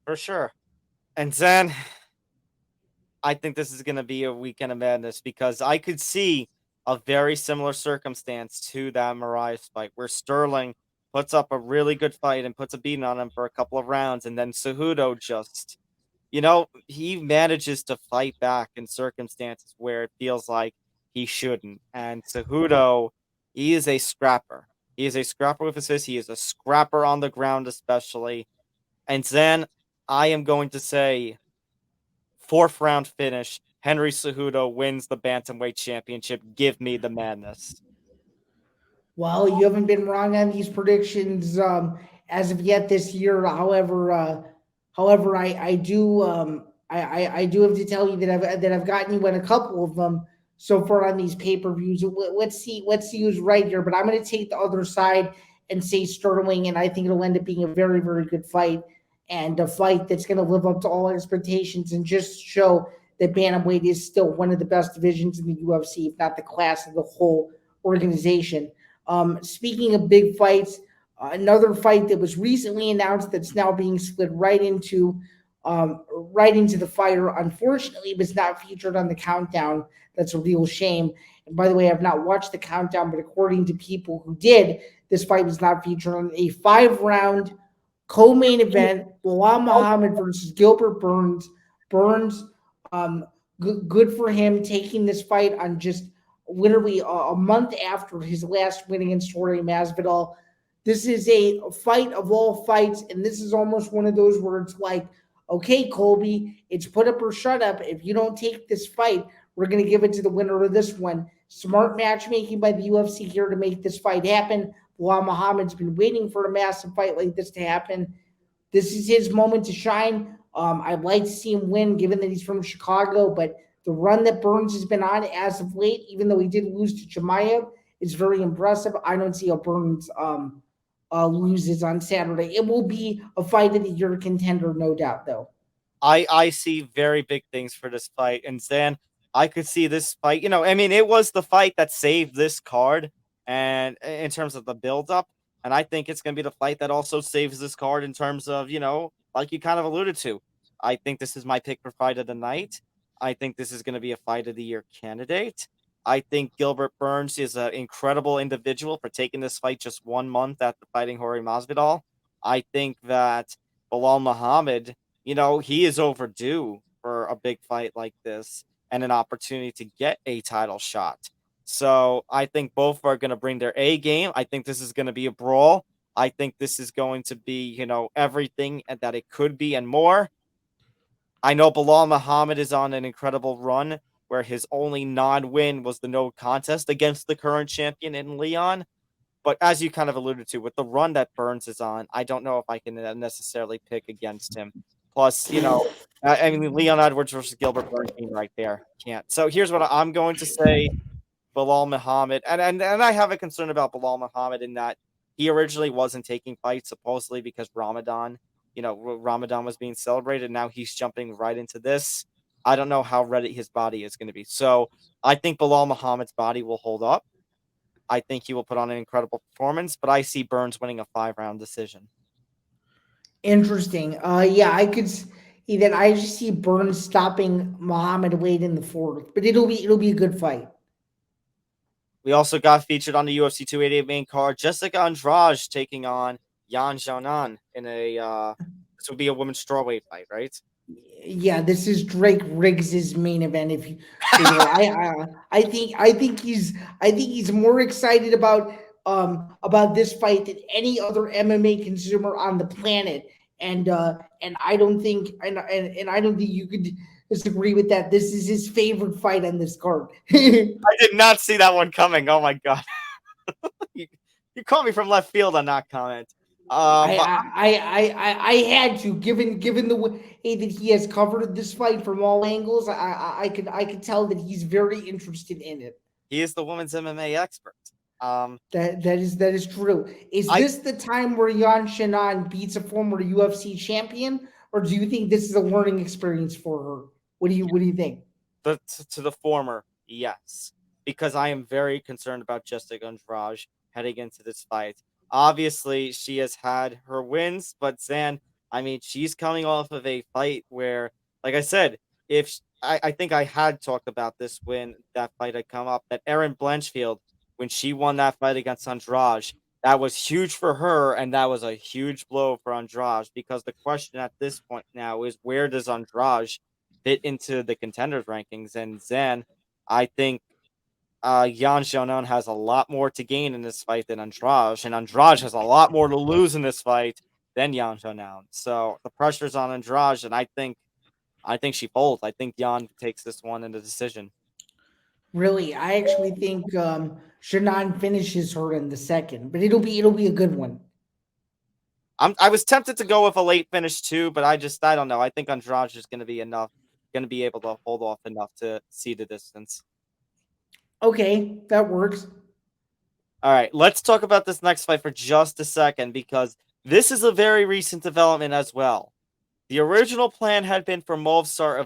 For sure. And then I think this is going to be a weekend of madness because I could see a very similar circumstance to that Moraes fight where Sterling puts up a really good fight and puts a beating on him for a couple of rounds. And then Cejudo just, he manages to fight back in circumstances where it feels like he shouldn't. And Cejudo, he is a scrapper. He is a scrapper with his fist. He is a scrapper on the ground, especially. And then I am going to say 4th round finish. Henry Cejudo wins the bantamweight championship. Give me the madness. Well, you haven't been wrong on these predictions as of yet this year. However, I do I do have to tell you that I've gotten you in a couple of them so far on these pay-per-views. Let's see who's right here. But I'm going to take the other side and say Sterling, and I think it'll end up being a very, very good fight and a fight that's going to live up to all expectations and just show that bantamweight is still one of the best divisions in the UFC, if not the class of the whole organization. Speaking of big fights, another fight that was recently announced that's now being split right into the fire. Unfortunately, it was not featured on the countdown. That's a real shame. And by the way, I've not watched the countdown, but according to people who did, this fight was not featured on a 5-round co-main event. Bilal Muhammad versus Gilbert Burns. Good for him taking this fight on just literally a month after his last win against Jorge Masvidal. This is a fight of all fights, and this is almost one of those where it's like, okay, Colby, it's put up or shut up. If you don't take this fight, we're going to give it to the winner of this one. Smart matchmaking by the UFC here to make this fight happen. Bilal Muhammad's been waiting for a massive fight like this to happen. This is his moment to shine. I'd like to see him win, given that he's from Chicago, but the run that Burns has been on as of late, even though he did lose to Chimaev, is very impressive. I don't see how Burns loses on Saturday. It will be a fight of the year contender, no doubt, though. I see very big things for this fight. And Zan, I could see this fight, it was the fight that saved this card and in terms of the buildup. And I think it's going to be the fight that also saves this card in terms of, like you kind of alluded to. I think this is my pick for fight of the night. I think this is going to be a fight of the year candidate. I think Gilbert Burns is an incredible individual for taking this fight just 1 month after fighting Jorge Masvidal. I think that Bilal Muhammad, he is overdue for a big fight like this and an opportunity to get a title shot. So I think both are going to bring their A game. I think this is going to be a brawl. I think this is going to be, everything that it could be and more. I know Bilal Muhammad is on an incredible run where his only non-win was the no contest against the current champion in Leon. But as you kind of alluded to, with the run that Burns is on, I don't know if I can necessarily pick against him. Plus, Leon Edwards versus Gilbert Burns being right there. Can't. So here's what I'm going to say. Bilal Muhammad. And I have a concern about Bilal Muhammad in that he originally wasn't taking fights, supposedly because Ramadan was being celebrated. Now he's jumping right into this. I don't know how ready his body is going to be. So I think Bilal Muhammad's body will hold up. I think he will put on an incredible performance, but I see Burns winning a 5-round decision. Interesting. I could see that. I just see Burns stopping Muhammad late in the 4th, but it'll be a good fight. We also got featured on the UFC 288 main card, Jessica Andrade taking on Yan Xiaonan in this would be a women's strawweight fight, right? Yeah, this is Drake Riggs's main event. If you, I think he's more excited about this fight than any other MMA consumer on the planet, and I don't think I don't think you could disagree with that. This is his favorite fight on this card. I did not see that one coming. Oh my god, you caught me from left field on that comment. I had to, given the way that he has covered this fight from all angles. I could tell that he's very interested in it. He is the women's MMA expert. That is true. Is I this the time where Yan Xiaonan beats a former UFC champion, or do you think this is a learning experience for her? What do you think? to the former, yes, because I am very concerned about Jessica Andrade heading into this fight. Obviously, she has had her wins, but Zan, I mean, she's coming off of a fight where, like I said, I think I had talked about this when that fight had come up, that Erin Blanchfield, when she won that fight against Andrade, that was huge for her, and that was a huge blow for Andrade, because the question at this point now is, where does Andrade fit into the contenders rankings? And Zan, I think Yan Xiaonan has a lot more to gain in this fight than Andrade, and Andrade has a lot more to lose in this fight than Yan Xiaonan. So the pressure's on Andrade, and I think she folds. I think Yan takes this one in the decision. Really, I actually think Shannon finishes her in the second, but it'll be a good one. I was tempted to go with a late finish too, but I don't know. I think Andrade is going to be able to hold off enough to see the distance. Okay, that works. All right, let's talk about this next fight for just a second, because this is a very recent development as well. The original plan had been for Movsar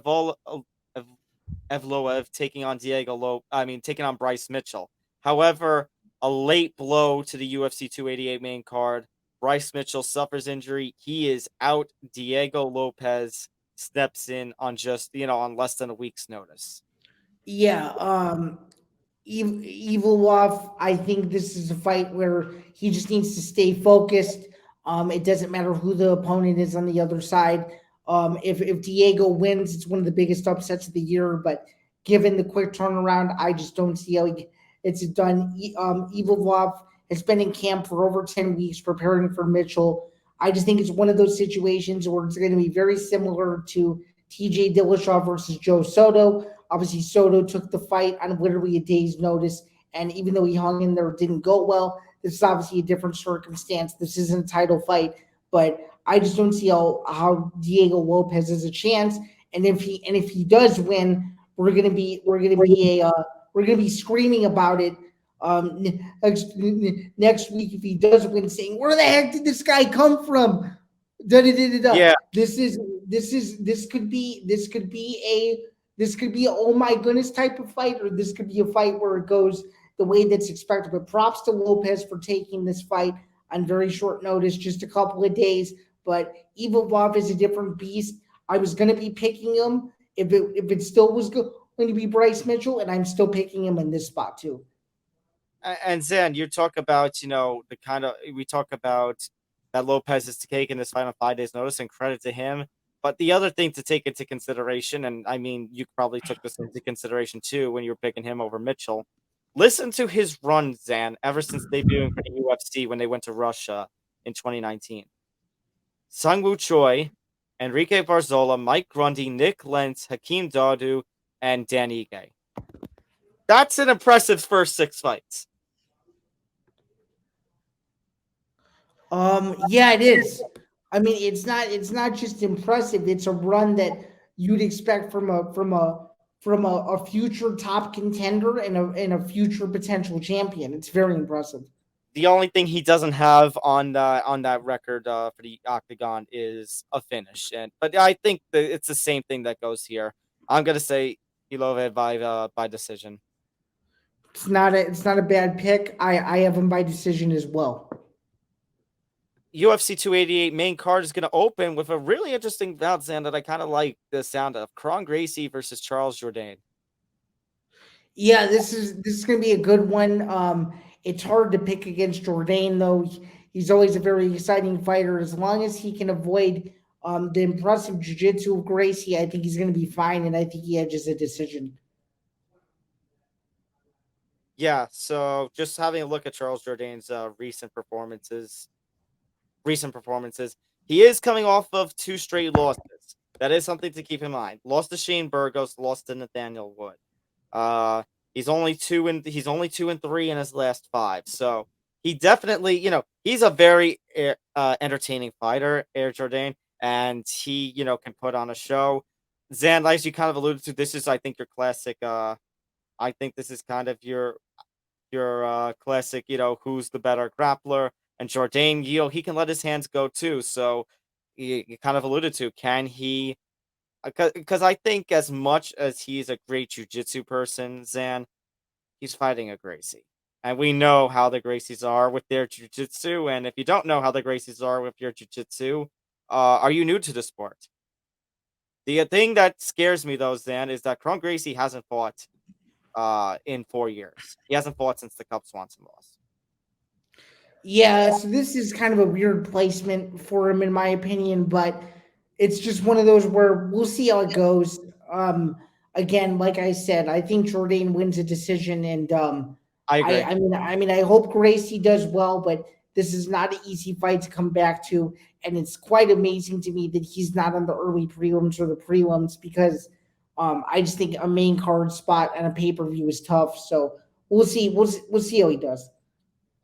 Evloev taking on Bryce Mitchell. However, a late blow to the UFC 288 main card. Bryce Mitchell suffers injury. He is out. Diego Lopez steps in on on less than a week's notice. Yeah, Evil Wolf, I think this is a fight where he just needs to stay focused. It doesn't matter who the opponent is on the other side. If Diego wins, it's one of the biggest upsets of the year. But given the quick turnaround, I just don't see how it's done. Evil Wolf has been in camp for over 10 weeks preparing for Mitchell. I just think it's one of those situations where it's going to be very similar to TJ Dillashaw versus Joe Soto. Obviously, Soto took the fight on literally a day's notice, and even though he hung in there, it didn't go well. This is obviously a different circumstance. This isn't a title fight, but I just don't see how Diego Lopez has a chance. And if he does win, we're gonna be screaming about it next week if he does win, saying, "Where the heck did this guy come from?" Da da da da da. Yeah, This could be a oh my goodness type of fight, or this could be a fight where it goes the way that's expected. But props to Lopez for taking this fight on very short notice, just a couple of days. But Evil Bob is a different beast. I was going to be picking him if it still was going to be Bryce Mitchell, and I'm still picking him in this spot too. and Zan, you talk about we talk about that Lopez is taking this fight on 5 days' notice, and credit to him. But the other thing to take into consideration, and I mean, you probably took this into consideration too when you were picking him over Mitchell. Listen to his run, Zan, ever since debuting for the UFC when they went to Russia in 2019. Sungwoo Choi, Enrique Barzola, Mike Grundy, Nick Lentz, Hakeem Dawodu, and Dan Ige. That's an impressive first 6 fights. Yeah, it is. I mean, it's not just impressive. It's a run that you'd expect from a future top contender and a future potential champion. It's very impressive. The only thing he doesn't have on that record for the Octagon is a finish, but I think that it's the same thing that goes here. I'm gonna say Ilove by decision. It's not a bad pick. I have him by decision as well. UFC 288 main card is going to open with a really interesting bout, Zan, that I kind of like the sound of. Kron Gracie versus Charles Jourdain. Yeah, this is going to be a good one. It's hard to pick against Jourdain though. He's always a very exciting fighter. As long as he can avoid the impressive jiu-jitsu of Gracie, I think he's going to be fine, and I think he edges a decision. Yeah, so just having a look at Charles Jourdain's recent performances, he is coming off of 2 straight losses. That is something to keep in mind. Lost to Shane Burgos, lost to Nathaniel Wood. He's only 2-3 in his last 5. So he definitely, he's a very entertaining fighter, Air Jourdain, and he, can put on a show. Zan, as you kind of alluded to, this is, I think, your classic. I think this is kind of your. your classic, who's the better grappler. And Jourdain, he can let his hands go too. So you kind of alluded to, can he? Because I think as much as he's a great jiu-jitsu person, Zan, he's fighting a Gracie. And we know how the Gracies are with their jiu-jitsu. And if you don't know how the Gracies are with your jiu-jitsu, are you new to the sport? The thing that scares me, though, Zan, is that Kron Gracie hasn't fought in 4 years. He hasn't fought since the Cub Swanson loss. Yeah, so this is kind of a weird placement for him, in my opinion, but it's just one of those where we'll see how it goes. Again, like I said, I think Jourdain wins a decision, and I agree. I hope Gracie does well, but this is not an easy fight to come back to, and it's quite amazing to me that he's not on the early prelims or the prelims because I just think a main card spot and a pay per view is tough. So we'll see. We'll see how he does.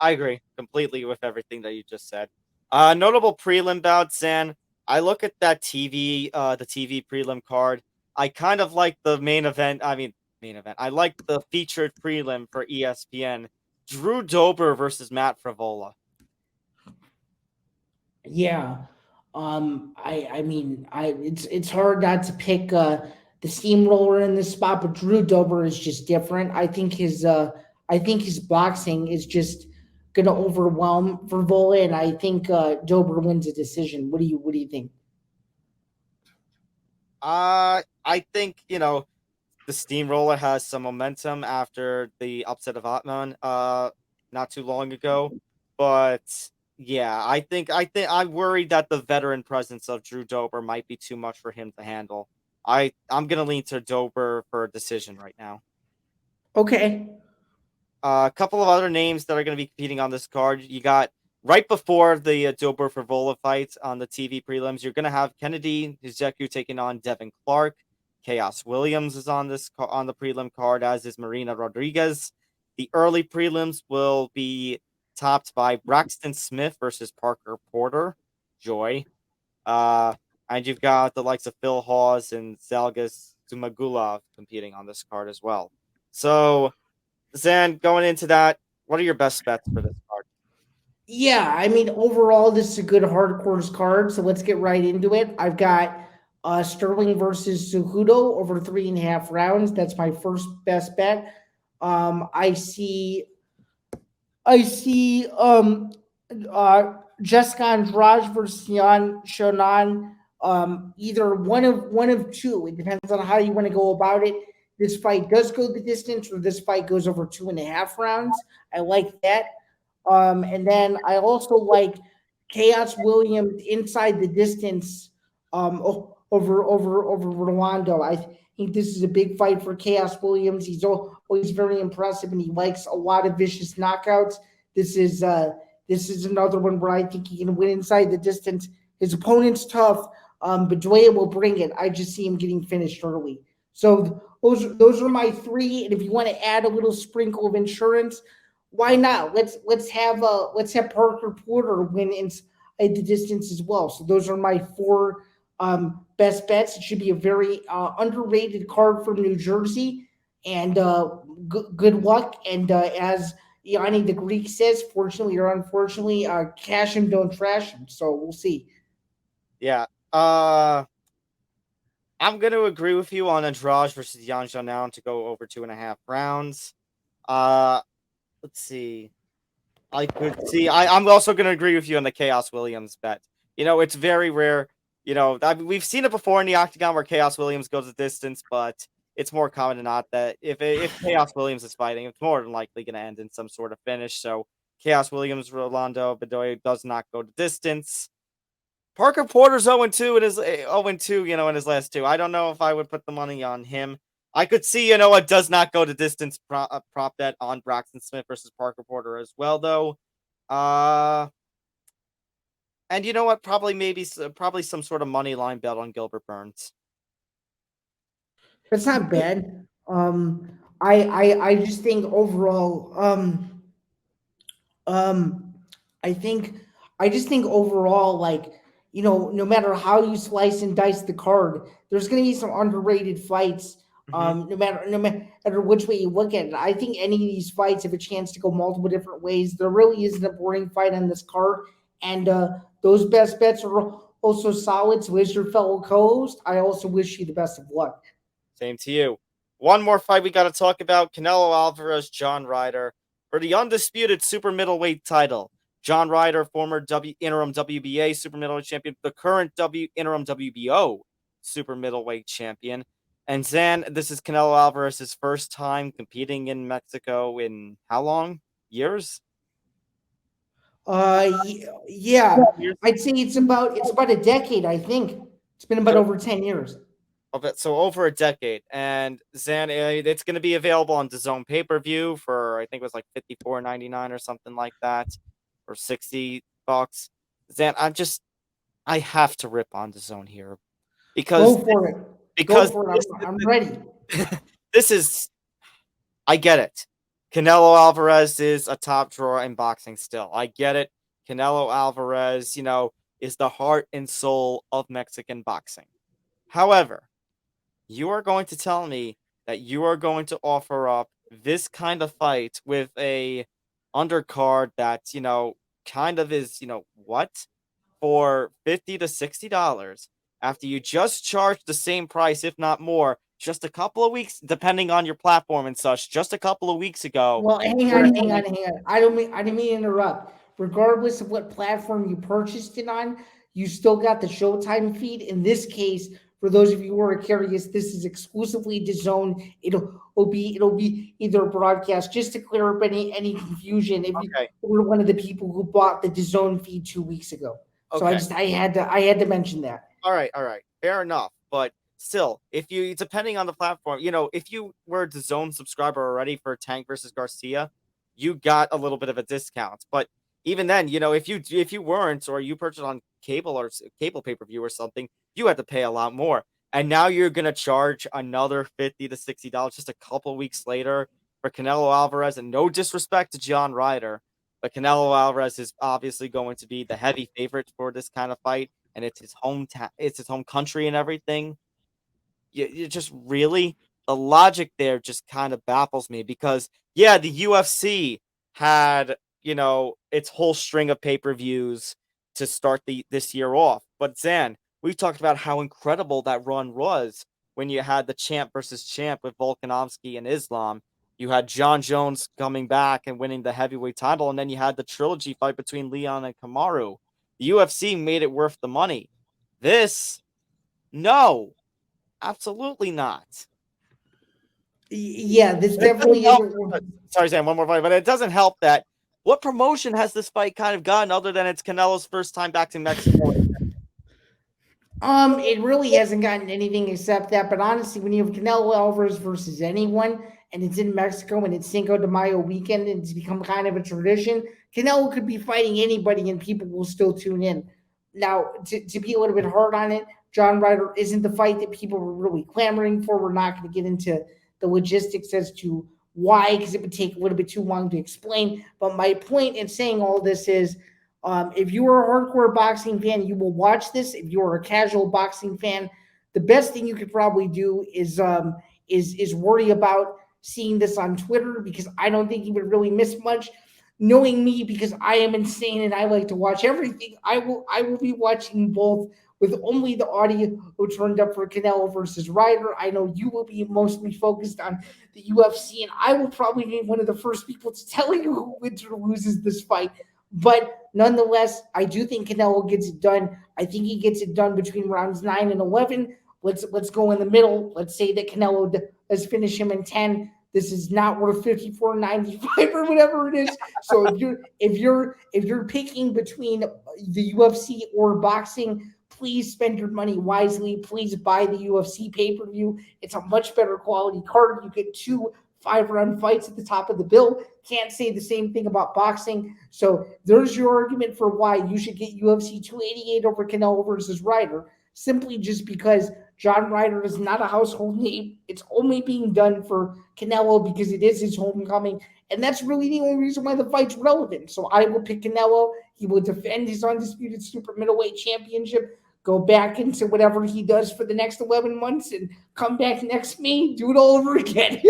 I agree completely with everything that you just said. Notable prelim bouts, Zan. I look at that the TV prelim card. I kind of like the main event. I like the featured prelim for ESPN. Drew Dober versus Matt Frivola. Yeah. It's hard not to pick the steamroller in this spot, but Drew Dober is just different. I think his boxing is just gonna overwhelm Frivola, and I think Dober wins a decision. What do you think? I think, the steamroller has some momentum after the upset of Atman not too long ago. But yeah, I'm worried that the veteran presence of Drew Dober might be too much for him to handle. I'm gonna lean to Dober for a decision right now. Okay. A couple of other names that are going to be competing on this card. You got right before the Dober Frivola fight on the TV prelims. You're going to have Kennedy Nzechukwu taking on Devin Clark. Chaos Williams is on on the prelim card, as is Marina Rodriguez. The early prelims will be topped by Braxton Smith versus Parker Porter. Joy. And you've got the likes of Phil Hawes and Zalgas Zumagulov competing on this card as well. So, Zan, going into that, what are your best bets for this card? Yeah, overall, this is a good hardcore card, so let's get right into it. I've got Sterling versus Cejudo over 3.5 rounds. That's my first best bet. I see Jessica Andrade versus Yan Shonan. Either one of two. It depends on how you want to go about it. This fight does go the distance, or this fight goes over 2.5 rounds. I like that. And then I also like Chaos Williams inside the distance over Rolando. I think this is a big fight for Chaos Williams. He's always very impressive, and he likes a lot of vicious knockouts. This is another one where I think he can win inside the distance. His opponent's tough, but Dwayne will bring it. I just see him getting finished early. So those are my three. And if you want to add a little sprinkle of insurance, why not? Let's have Parker Porter win inside the distance as well. So those are my four best bets. It should be a very underrated card from New Jersey, and good luck. And as Yanni the Greek says, fortunately or unfortunately, cash him, don't trash him. So we'll see. Yeah. I'm going to agree with you on Andrade versus Yan Xiaonan to go over 2.5 rounds. Let's see. I'm also going to agree with you on the Chaos Williams bet. It's very rare. We've seen it before in the octagon where Chaos Williams goes the distance, but it's more common than not that if Chaos Williams is fighting, it's more than likely going to end in some sort of finish. So Chaos Williams, Rolando Bedoya does not go the distance. Parker Porter's 0-2 in his 0-2, in his last two. I don't know if I would put the money on him. I could see, it does not go to distance prop bet on Braxton Smith versus Parker Porter as well, though. And you know what? Probably some sort of money line bet on Gilbert Burns. That's not bad. I just think overall, I just think overall, no matter how you slice and dice the card, there's going to be some underrated fights No matter which way you look at it. I think any of these fights have a chance to go multiple different ways. There really isn't a boring fight on this card, and those best bets are also solid. So, as your fellow co-host, I also wish you the best of luck. Same to you. One more fight we got to talk about: Canelo Alvarez, John Ryder for the undisputed super middleweight title. John Ryder, former interim WBA super middleweight champion, the current interim WBO super middleweight champion. And Zain, this is Canelo Alvarez's first time competing in Mexico in how long? Years? Yeah, I'd say it's about a decade. I think it's been about over 10 years. So over a decade. And Zain, it's going to be available on DAZN pay-per-view for, I think it was like $54.99 or something like that, or $60. Zain, I have to rip on DAZN here because Go for it. Because Go for it. I'm ready. This is, I get it. Canelo Alvarez is a top drawer in boxing still. I get it. Canelo Alvarez, is the heart and soul of Mexican boxing. However, you are going to tell me that you are going to offer up this kind of fight with a undercard that, kind of is, what? For $50 to $60 after you just charged the same price, if not more, just a couple of weeks, depending on your platform and such, just a couple of weeks ago. Well, hang on. I didn't mean to interrupt. Regardless of what platform you purchased it on, you still got the Showtime feed. In this case, for those of you who are curious, this is exclusively DAZN. It'll be either broadcast. Just to clear up any confusion, if you were one of the people who bought the DAZN feed 2 weeks ago, so I had to mention that. All right, fair enough. But still, if you, depending on the platform, if you were a DAZN subscriber already for Tank versus Garcia, you got a little bit of a discount. But even then, if you weren't, or you purchased on cable pay-per-view or something, you had to pay a lot more. And now you're gonna charge another $50 to $60 just a couple weeks later for Canelo Alvarez. And no disrespect to John Ryder, but Canelo Alvarez is obviously going to be the heavy favorite for this kind of fight, and it's his hometown, it's his home country, and everything. You just really, the logic there just kind of baffles me, because the UFC had its whole string of pay-per-views to start this year off. But Zain, we talked about how incredible that run was when you had the champ versus champ with Volkanovski and Islam. You had John Jones coming back and winning the heavyweight title, and then you had the trilogy fight between Leon and Kamaru. The UFC made it worth the money. This, no, absolutely not. Yeah, this definitely isn't. Sorry, Zain, one more fight, but it doesn't help that. What promotion has this fight kind of gotten other than it's Canelo's first time back to Mexico? It really hasn't gotten anything except that. But honestly, when you have Canelo Alvarez versus anyone, and it's in Mexico, and it's Cinco de Mayo weekend, and it's become kind of a tradition, Canelo could be fighting anybody, and people will still tune in. Now, to be a little bit hard on it, John Ryder isn't the fight that people were really clamoring for. We're not going to get into the logistics as to why, because it would take a little bit too long to explain. But my point in saying all this is, if you are a hardcore boxing fan, you will watch this. If you are a casual boxing fan, the best thing you could probably do is worry about seeing this on Twitter, because I don't think you would really miss much. Knowing me, because I am insane and I like to watch everything, I will be watching both with only the audio turned up for Canelo versus Ryder. I know you will be mostly focused on the UFC, and I will probably be one of the first people to tell you who wins or loses this fight. But nonetheless, I do think Canelo gets it done. I think he gets it done between rounds 9 and 11. Let's go in the middle. Let's say that Canelo does finish him in 10. This is not worth $54.95 or whatever it is. So if you're picking between the UFC or boxing, please spend your money wisely. Please buy the UFC pay-per-view. It's a much better quality card. You get 2 5-round fights at the top of the bill. Can't say the same thing about boxing. So there's your argument for why you should get UFC 288 over Canelo versus Ryder, simply just because John Ryder is not a household name. It's only being done for Canelo because it is his homecoming. And that's really the only reason why the fight's relevant. So I will pick Canelo. He will defend his undisputed super middleweight championship go back into whatever he does for the next 11 months and come back next May, do it all over again.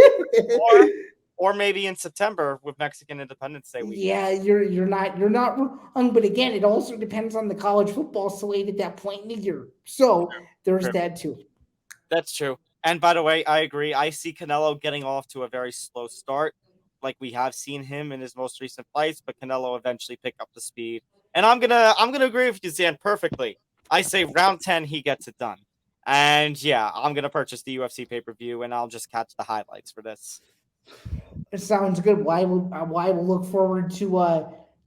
or maybe in September with Mexican Independence Day week. Yeah, you're not wrong, but again, it also depends on the college football slate at that point in the year. So there's that too. That's true. And by the way, I agree. I see Canelo getting off to a very slow start, like we have seen him in his most recent fights, but Canelo eventually pick up the speed. And I'm gonna agree with you, Zan, perfectly. I say round 10, he gets it done. And yeah, I'm gonna purchase the UFC pay-per-view and I'll just catch the highlights for this. It sounds good. Well, I will look forward to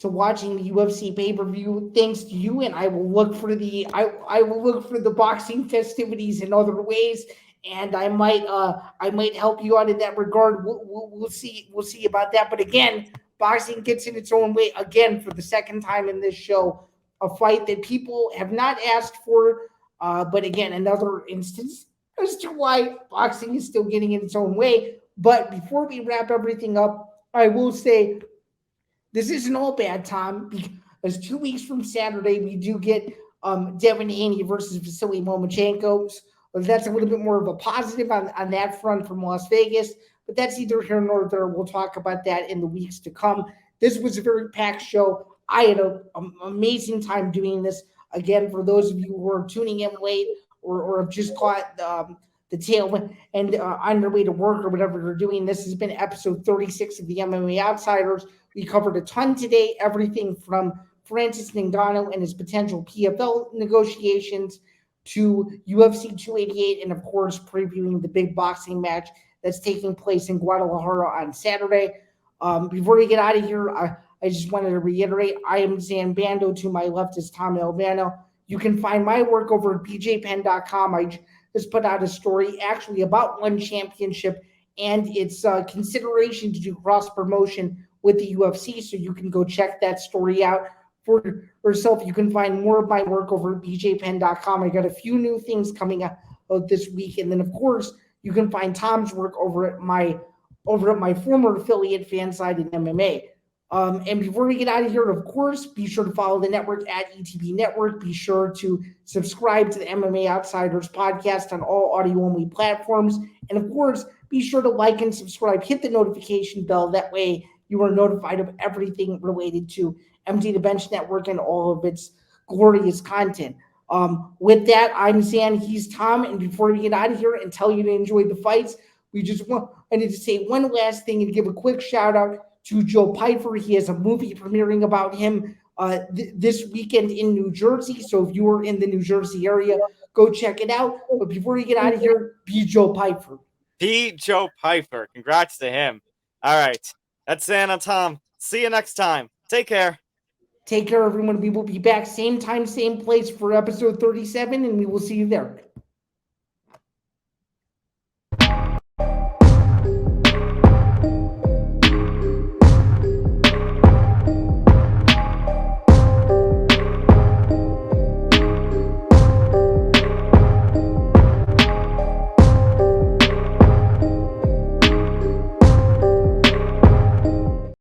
watching the UFC pay-per-view thanks to you, and I will look for the boxing festivities in other ways, and I might help you out in that regard. We'll see about that. But again, boxing gets in its own way again for the second time in this show, a fight that people have not asked for, but again, another instance as to why boxing is still getting in its own way. But before we wrap everything up, I will say this isn't all bad, Tom, because 2 weeks from Saturday, we do get Devin Haney versus Vasily Lomachenko. That's a little bit more of a positive on that front from Las Vegas, but that's either here nor there. We'll talk about that in the weeks to come. This was a very packed show. I had an amazing time doing this. Again, for those of you who are tuning in late or have just caught the tail and on your way to work or whatever you're doing, this has been episode 36 of the MMA Outsiders. We covered a ton today, everything from Francis Ngannou and his potential PFL negotiations to UFC 288, and of course, previewing the big boxing match that's taking place in Guadalajara on Saturday. Before we get out of here, I just wanted to reiterate, I am Zain Bando. To my left is Tom Albano. You can find my work over at bjpen.com. I just put out a story actually about One Championship and its consideration to do cross-promotion with the UFC, so you can go check that story out for yourself. You can find more of my work over at bjpen.com. I got a few new things coming out this week, and then of course you can find Tom's work over at my former affiliate, Fanside in MMA. And before we get out of here, of course, be sure to follow the network at ETB Network. Be sure to subscribe to the MMA Outsiders podcast on all audio-only platforms. And of course, be sure to like and subscribe. Hit the notification bell. That way you are notified of everything related to Empty the Bench Network and all of its glorious content. With that, I'm Zan, he's Tom. And before we get out of here and tell you to enjoy the fights, I need to say one last thing and give a quick shout out to Joe Pyfer. He has a movie premiering about him this weekend in New Jersey. So if you are in the New Jersey area, go check it out. But before we get out of here, be Joe Pyfer. Be Joe Pyfer. Congrats to him. All right. That's Santa Tom. See you next time. Take care. Take care, everyone. We will be back same time, same place for episode 37, and we will see you there.